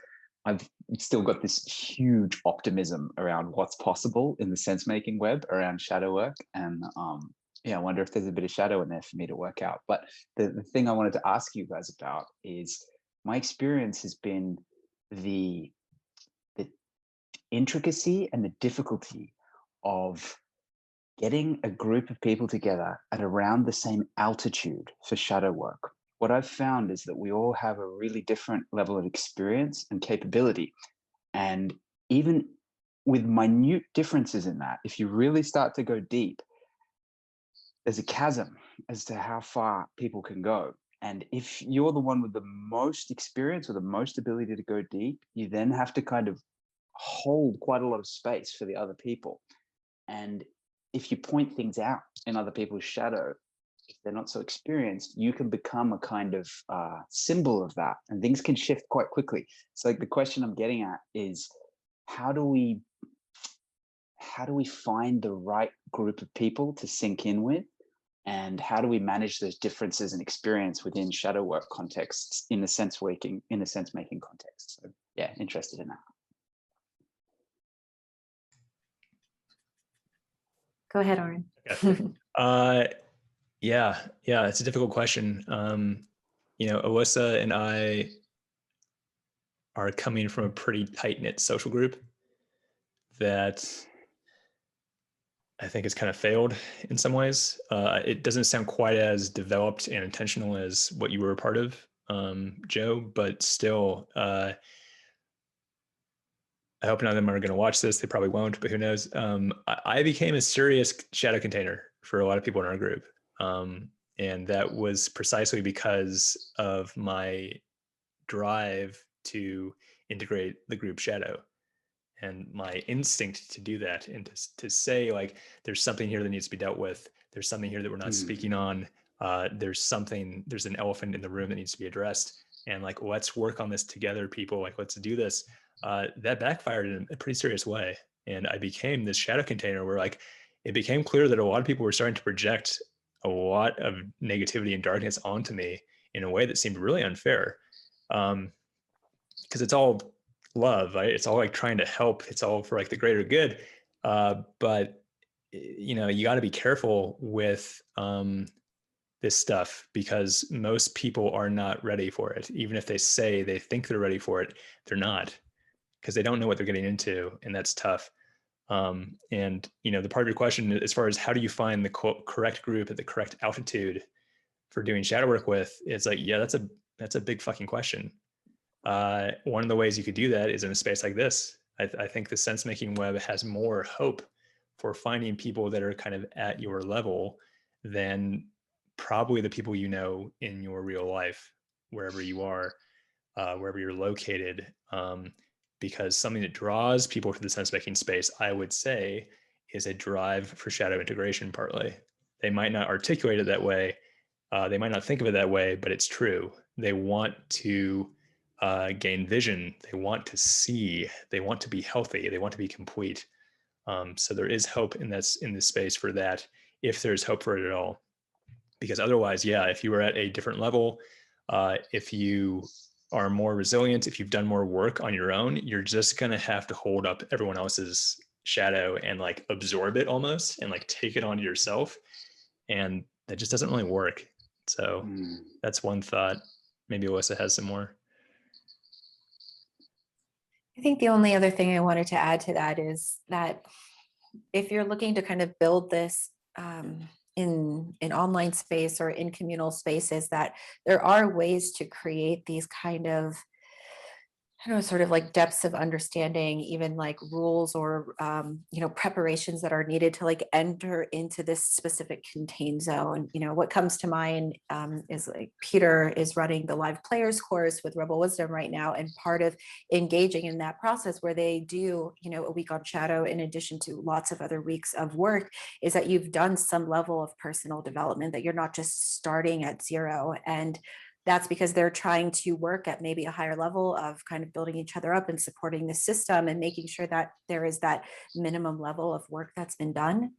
[SPEAKER 5] I've still got this huge optimism around what's possible in the sense-making web around shadow work. And yeah, I wonder if there's a bit of shadow in there for me to work out. But the thing I wanted to ask you guys about is, my experience has been the intricacy and the difficulty of getting a group of people together at around the same altitude for shadow work. What I've found is that we all have a really different level of experience and capability. And even with minute differences in that, if you really start to go deep, there's a chasm as to how far people can go. And if you're the one with the most experience or the most ability to go deep, you then have to kind of hold quite a lot of space for the other people. And if you point things out in other people's shadow, if they're not so experienced, you can become a kind of symbol of that, and things can shift quite quickly. So like, the question I'm getting at is, how do we find the right group of people to sync in with, and how do we manage those differences in experience within shadow work contexts in the sense-making context? So yeah, interested in that.
[SPEAKER 2] Go ahead, Arran.
[SPEAKER 1] Okay. Yeah, it's a difficult question. You know, Alyssa and I are coming from a pretty tight-knit social group that I think has kind of failed in some ways. It doesn't sound quite as developed and intentional as what you were a part of, Joe, but still, I hope none of them are going to watch this. They probably won't, but who knows? I became a serious shadow container for a lot of people in our group. And that was precisely because of my drive to integrate the group shadow and my instinct to do that, and to say, like, there's something here that needs to be dealt with. There's something here that we're not speaking on. There's an elephant in the room that needs to be addressed. And like, let's work on this together, people. Like, let's do this. That backfired in a pretty serious way. And I became this shadow container where, like, it became clear that a lot of people were starting to project a lot of negativity and darkness onto me in a way that seemed really unfair. Because it's all love, right? It's all like trying to help. It's all for like the greater good. But you know, you got to be careful with this stuff, because most people are not ready for it. Even if they say they think they're ready for it, they're not, because they don't know what they're getting into, and that's tough. And you know, the part of your question, as far as how do you find the correct group at the correct altitude for doing shadow work with, it's like, yeah, that's a big fucking question. One of the ways you could do that is in a space like this. I think the sense-making web has more hope for finding people that are kind of at your level than probably the people you know in your real life, wherever you are, wherever you're located. Because something that draws people to the sense-making space, I would say, is a drive for shadow integration partly. They might not articulate it that way. They might not think of it that way, but it's true. They want to gain vision. They want to see. They want to be healthy. They want to be complete. So there is hope in this space for that, if there's hope for it at all. Because otherwise, yeah, if you were at a different level, if you are more resilient, if you've done more work on your own, you're just going to have to hold up everyone else's shadow and like absorb it almost and like take it onto yourself. And that just doesn't really work. So that's one thought. Maybe Alyssa has some more.
[SPEAKER 2] I think the only other thing I wanted to add to that is that if you're looking to kind of build this in online space or in communal spaces, that there are ways to create these kind of, I don't know, sort of like depths of understanding, even like rules or, preparations that are needed to like enter into this specific contained zone. What comes to mind is like Peter is running the live players course with Rebel Wisdom right now. And part of engaging in that process where they do, a week on shadow, in addition to lots of other weeks of work, is that you've done some level of personal development, that you're not just starting at zero. And that's because they're trying to work at maybe a higher level of kind of building each other up and supporting the system and making sure that there is that minimum level of work that's been done.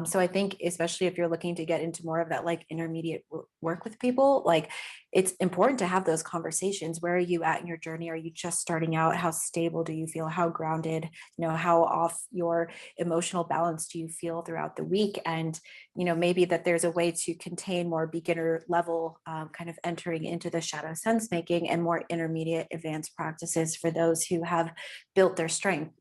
[SPEAKER 2] So I think, especially if you're looking to get into more of that like intermediate work with people, like it's important to have those conversations. Where are you at in your journey? Are you just starting out? How stable do you feel? How grounded? How off your emotional balance do you feel throughout the week? And maybe that there's a way to contain more beginner level kind of entering into the shadow sense making, and more intermediate advanced practices for those who have built their strength.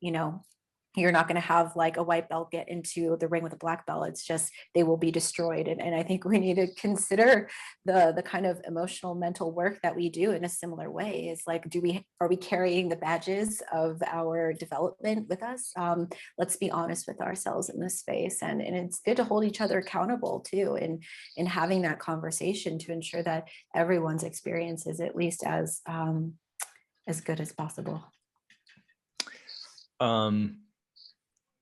[SPEAKER 2] You're not going to have like a white belt get into the ring with a black belt. It's just, they will be destroyed. And I think we need to consider the kind of emotional mental work that we do in a similar way. Is like, are we carrying the badges of our development with us? Let's be honest with ourselves in this space. And it's good to hold each other accountable too, in having that conversation to ensure that everyone's experience is at least as good as possible.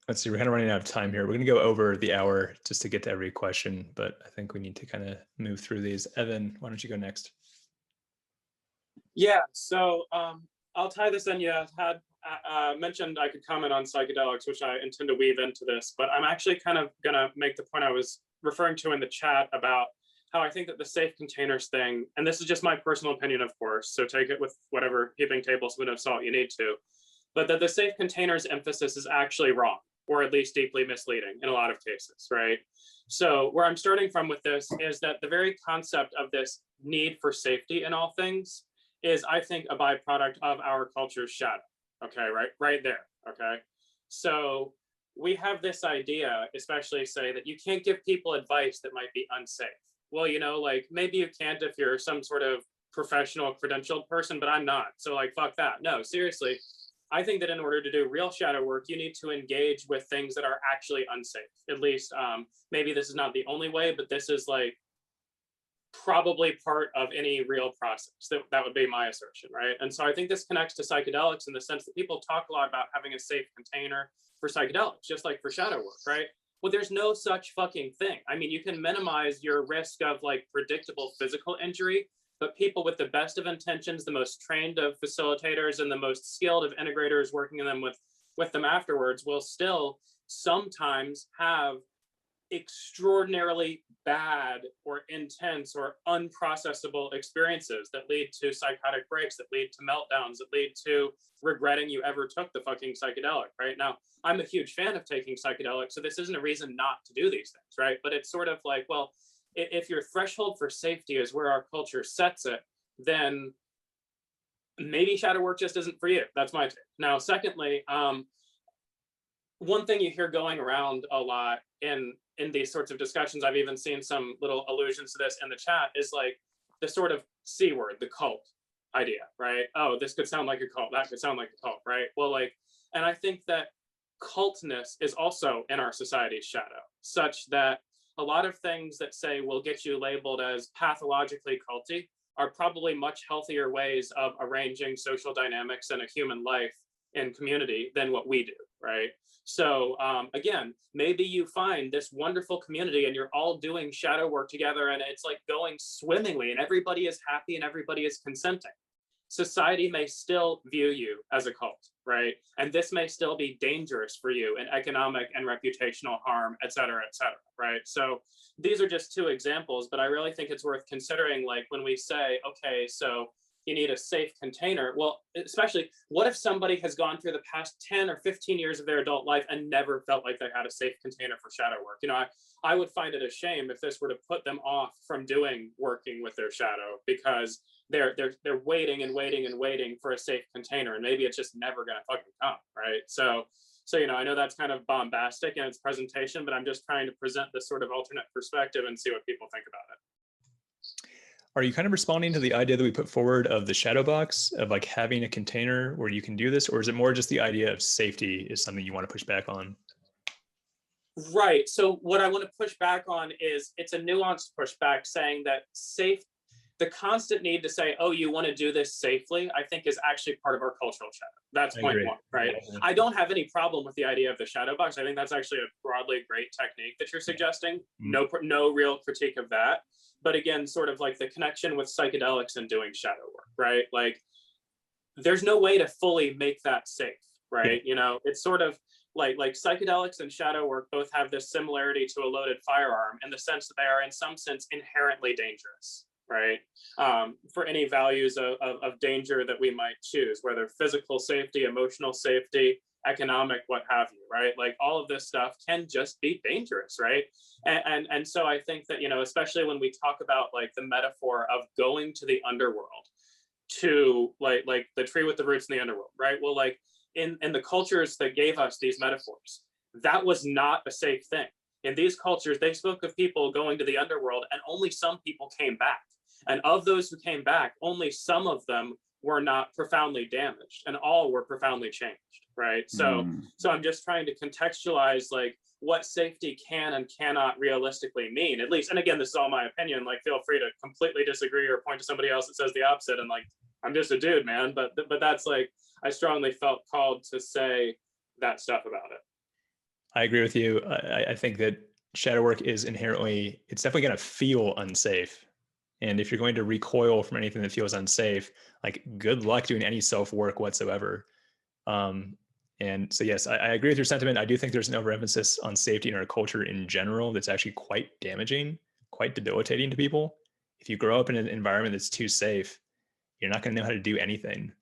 [SPEAKER 1] Let's see, we're kind of running out of time here. We're going to go over the hour just to get to every question, but I think we need to kind of move through these. Evan, why don't you go next?
[SPEAKER 6] Yeah, so I'll tie this in. Yeah, had mentioned I could comment on psychedelics, which I intend to weave into this, but I'm actually kind of going to make the point I was referring to in the chat about how I think that the safe containers thing, and this is just my personal opinion, of course, so take it with whatever heaping tablespoon of salt you need to, but that the safe containers emphasis is actually wrong, or at least deeply misleading in a lot of cases, right? So where I'm starting from with this is that the very concept of this need for safety in all things is, I think, a byproduct of our culture's shadow, okay, right there, okay? So we have this idea, especially say, that you can't give people advice that might be unsafe. Well, like maybe you can't if you're some sort of professional credentialed person, but I'm not, so like, fuck that. No, seriously, I think that in order to do real shadow work, you need to engage with things that are actually unsafe. At least, maybe this is not the only way, but this is like probably part of any real process. That would be my assertion, right? And so I think this connects to psychedelics in the sense that people talk a lot about having a safe container for psychedelics, just like for shadow work, right? Well, there's no such fucking thing. I mean, you can minimize your risk of like predictable physical injury, but people with the best of intentions, the most trained of facilitators and the most skilled of integrators working in them with them afterwards will still sometimes have extraordinarily bad or intense or unprocessable experiences that lead to psychotic breaks, that lead to meltdowns, that lead to regretting you ever took the fucking psychedelic, right? Now, I'm a huge fan of taking psychedelics, so this isn't a reason not to do these things, right? But it's sort of like, well, if your threshold for safety is where our culture sets it, then maybe shadow work just isn't for you. That's my take. Now, secondly, one thing you hear going around a lot in these sorts of discussions, I've even seen some little allusions to this in the chat, is like the sort of C word, the cult idea, right? Oh, this could sound like a cult, that could sound like a cult, right? Well, like, and I think that cultness is also in our society's shadow, such that a lot of things that say will get you labeled as pathologically culty are probably much healthier ways of arranging social dynamics in a human life and community than what we do, right? So again, maybe you find this wonderful community and you're all doing shadow work together and it's like going swimmingly and everybody is happy and everybody is consenting. society may still view you as a cult, right? And this may still be dangerous for you in economic and reputational harm, et cetera, right? So these are just two examples, but I really think it's worth considering, like when we say, okay, so you need a safe container. Well, especially what if somebody has gone through the past 10 or 15 years of their adult life and never felt like they had a safe container for shadow work? You know, I would find it a shame if this were to put them off from working with their shadow, because they're waiting and waiting and waiting for a safe container, and maybe it's just never going to fucking come, right? So you know, I know that's kind of bombastic in its presentation, but I'm just trying to present this sort of alternate perspective and see what people think about it.
[SPEAKER 1] Are you kind of responding to the idea that we put forward of the shadow box, of like having a container where you can do this, or is it more just the idea of safety is something you want to push back on?
[SPEAKER 6] Right. So what I want to push back on is it's a nuanced pushback, saying that the constant need to say, oh, you want to do this safely, I think is actually part of our cultural shadow. That's point one, right? I don't have any problem with the idea of the shadow box. I think that's actually a broadly great technique that you're suggesting. No real critique of that. But again, sort of like the connection with psychedelics and doing shadow work, right? Like there's no way to fully make that safe, right? You know, it's sort of like psychedelics and shadow work both have this similarity to a loaded firearm in the sense that they are in some sense inherently dangerous, right? For any values of danger that we might choose, whether physical safety, emotional safety, economic, what have you, right? Like all of this stuff can just be dangerous, right? And so I think that, you know, especially when we talk about like the metaphor of going to the underworld, to like the tree with the roots in the underworld, right? Well, like in the cultures that gave us these metaphors, that was not a safe thing. In these cultures, they spoke of people going to the underworld, and only some people came back. And of those who came back, only some of them were not profoundly damaged, and all were profoundly changed, right? So I'm just trying to contextualize like what safety can and cannot realistically mean, at least. And again, this is all my opinion. Like, feel free to completely disagree or point to somebody else that says the opposite. And like, I'm just a dude, man. But that's like, I strongly felt called to say that stuff about it.
[SPEAKER 1] I agree with you. I think that shadow work is inherently, it's definitely going to feel unsafe. And if you're going to recoil from anything that feels unsafe, like good luck doing any self-work whatsoever. And so, yes, I agree with your sentiment. I do think there's an overemphasis on safety in our culture in general that's actually quite damaging, quite debilitating to people. If you grow up in an environment that's too safe, you're not going to know how to do anything.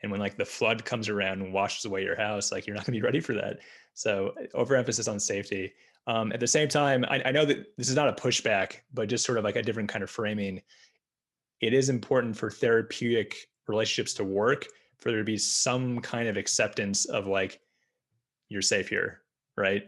[SPEAKER 1] And when like the flood comes around and washes away your house, like you're not going to be ready for that. So overemphasis on safety. At the same time, I know that this is not a pushback, but just sort of like a different kind of framing. It is important for therapeutic relationships to work, for there to be some kind of acceptance of like, you're safe here, right?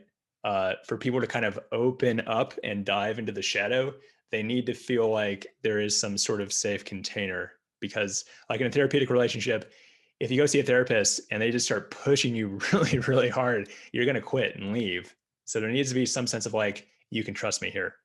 [SPEAKER 1] For people to kind of open up and dive into the shadow, they need to feel like there is some sort of safe container. Because like in a therapeutic relationship, if you go see a therapist and they just start pushing you really, really hard, you're going to quit and leave. So there needs to be some sense of like, you can trust me here.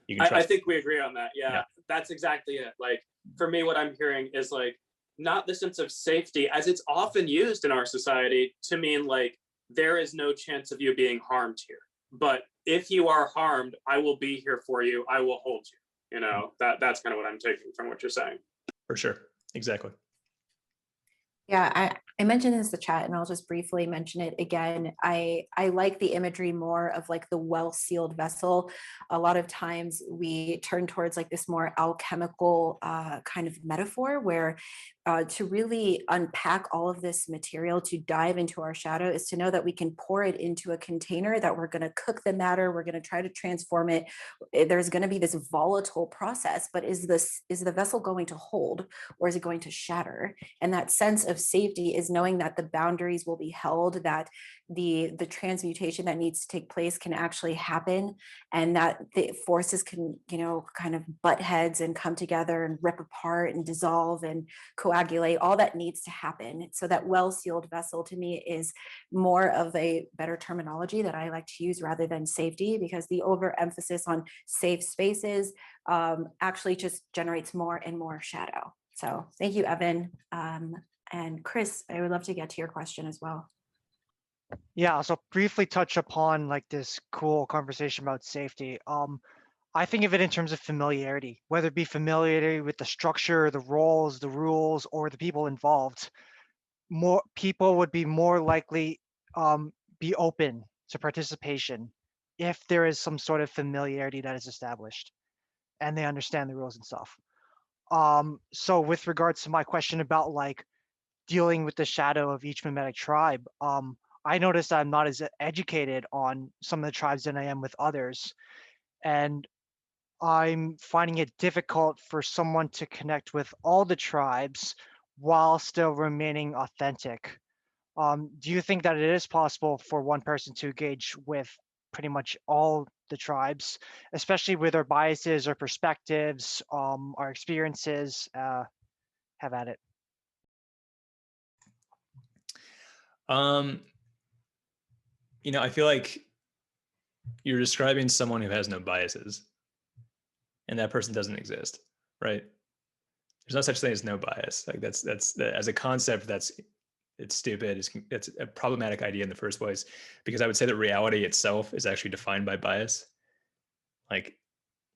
[SPEAKER 1] You can trust
[SPEAKER 6] I think we agree on that. Yeah, that's exactly it. Like for me, what I'm hearing is like, not the sense of safety as it's often used in our society to mean like, there is no chance of you being harmed here. But if you are harmed, I will be here for you. I will hold you. You know, that's kind of what I'm taking from what you're saying.
[SPEAKER 1] For sure. Exactly.
[SPEAKER 2] Yeah, I mentioned this in the chat, and I'll just briefly mention it again. I like the imagery more of like the well-sealed vessel. A lot of times we turn towards like this more alchemical kind of metaphor where to really unpack all of this material, to dive into our shadow, is to know that we can pour it into a container, that we're going to cook the matter, we're going to try to transform it. There's going to be this volatile process, but is the vessel going to hold, or is it going to shatter? And that sense of safety is knowing that the boundaries will be held, that the transmutation that needs to take place can actually happen, and that the forces can, you know, kind of butt heads and come together and rip apart and dissolve and coagulate. All that needs to happen. So that well-sealed vessel to me is more of a better terminology that I like to use rather than safety, because the overemphasis on safe spaces actually just generates more and more shadow. So thank you, Evan. And Chris, I would love to get to your question as well.
[SPEAKER 7] Yeah, so briefly touch upon like this cool conversation about safety. I think of it in terms of familiarity, whether it be familiarity with the structure, the roles, the rules, or the people involved. More people would be more likely be open to participation if there is some sort of familiarity that is established and they understand the rules and stuff. So with regards to my question about like dealing with the shadow of each mimetic tribe, I noticed I'm not as educated on some of the tribes than I am with others. And I'm finding it difficult for someone to connect with all the tribes while still remaining authentic. Do you think that it is possible for one person to engage with pretty much all the tribes, especially with our biases, our perspectives, our experiences? Have at it.
[SPEAKER 1] You know, I feel like you're describing someone who has no biases, and that person doesn't exist, right? There's no such thing as no bias. Like that's as a concept, it's stupid. It's a problematic idea in the first place, because I would say that reality itself is actually defined by bias. Like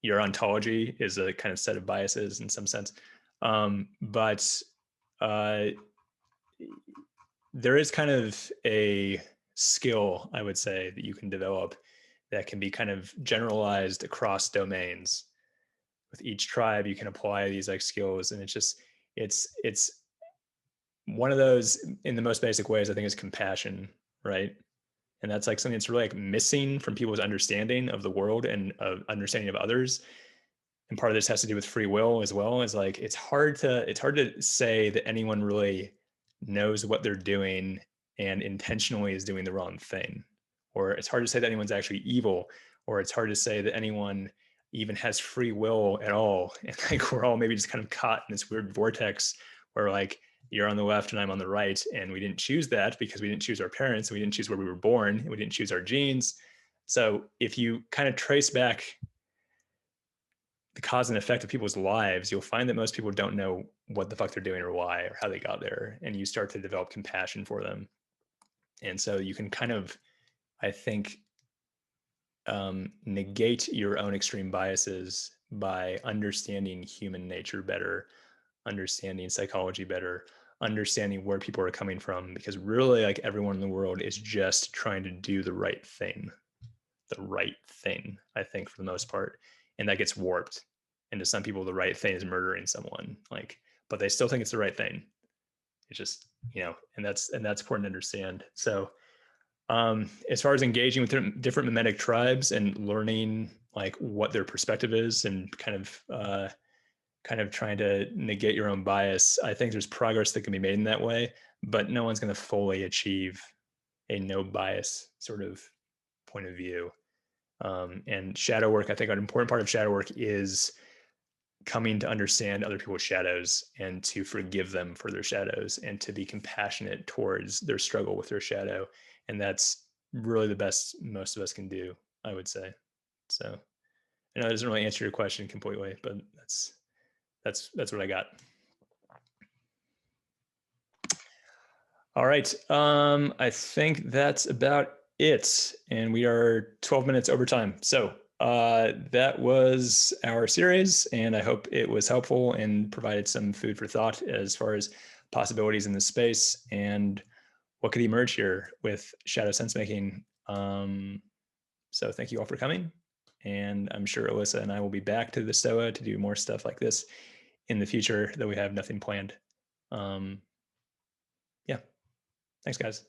[SPEAKER 1] your ontology is a kind of set of biases in some sense, but there is kind of a skill, I would say, that you can develop that can be kind of generalized across domains. With each tribe, you can apply these like skills, and it's one of those, in the most basic ways, I think, is compassion, right? And that's like something that's really like missing from people's understanding of the world and understanding of others. And part of this has to do with free will as well. Is like it's hard to say that anyone really knows what they're doing and intentionally is doing the wrong thing, or it's hard to say that anyone's actually evil, or it's hard to say that anyone even has free will at all. And like we're all maybe just kind of caught in this weird vortex where like you're on the left and I'm on the right, and we didn't choose that because we didn't choose our parents, and we didn't choose where we were born, and we didn't choose our genes. So if you kind of trace back the cause and effect of people's lives, you'll find that most people don't know what the fuck they're doing or why or how they got there, and you start to develop compassion for them. And so you can kind of, I think, negate your own extreme biases by understanding human nature better, understanding psychology better, understanding where people are coming from, because really like everyone in the world is just trying to do the right thing, I think, for the most part. And that gets warped. And to some people, the right thing is murdering someone, like, but they still think it's the right thing. It's just, you know, and that's important to understand. So as far as engaging with different mimetic tribes and learning like what their perspective is, and kind of trying to negate your own bias, I think there's progress that can be made in that way, but no one's going to fully achieve a no bias sort of point of view. And shadow work, I think an important part of shadow work is coming to understand other people's shadows and to forgive them for their shadows and to be compassionate towards their struggle with their shadow. And that's really the best most of us can do, I would say. So I know that doesn't really answer your question completely, but that's what I got. All right. I think that's about it. And we are 12 minutes over time. So that was our series, and I hope it was helpful and provided some food for thought as far as possibilities in this space and what could emerge here with Shadow Sensemaking. So thank you all for coming. And I'm sure Alyssa and I will be back to the Stoa to do more stuff like this in the future, though we have nothing planned. Yeah. Thanks, guys.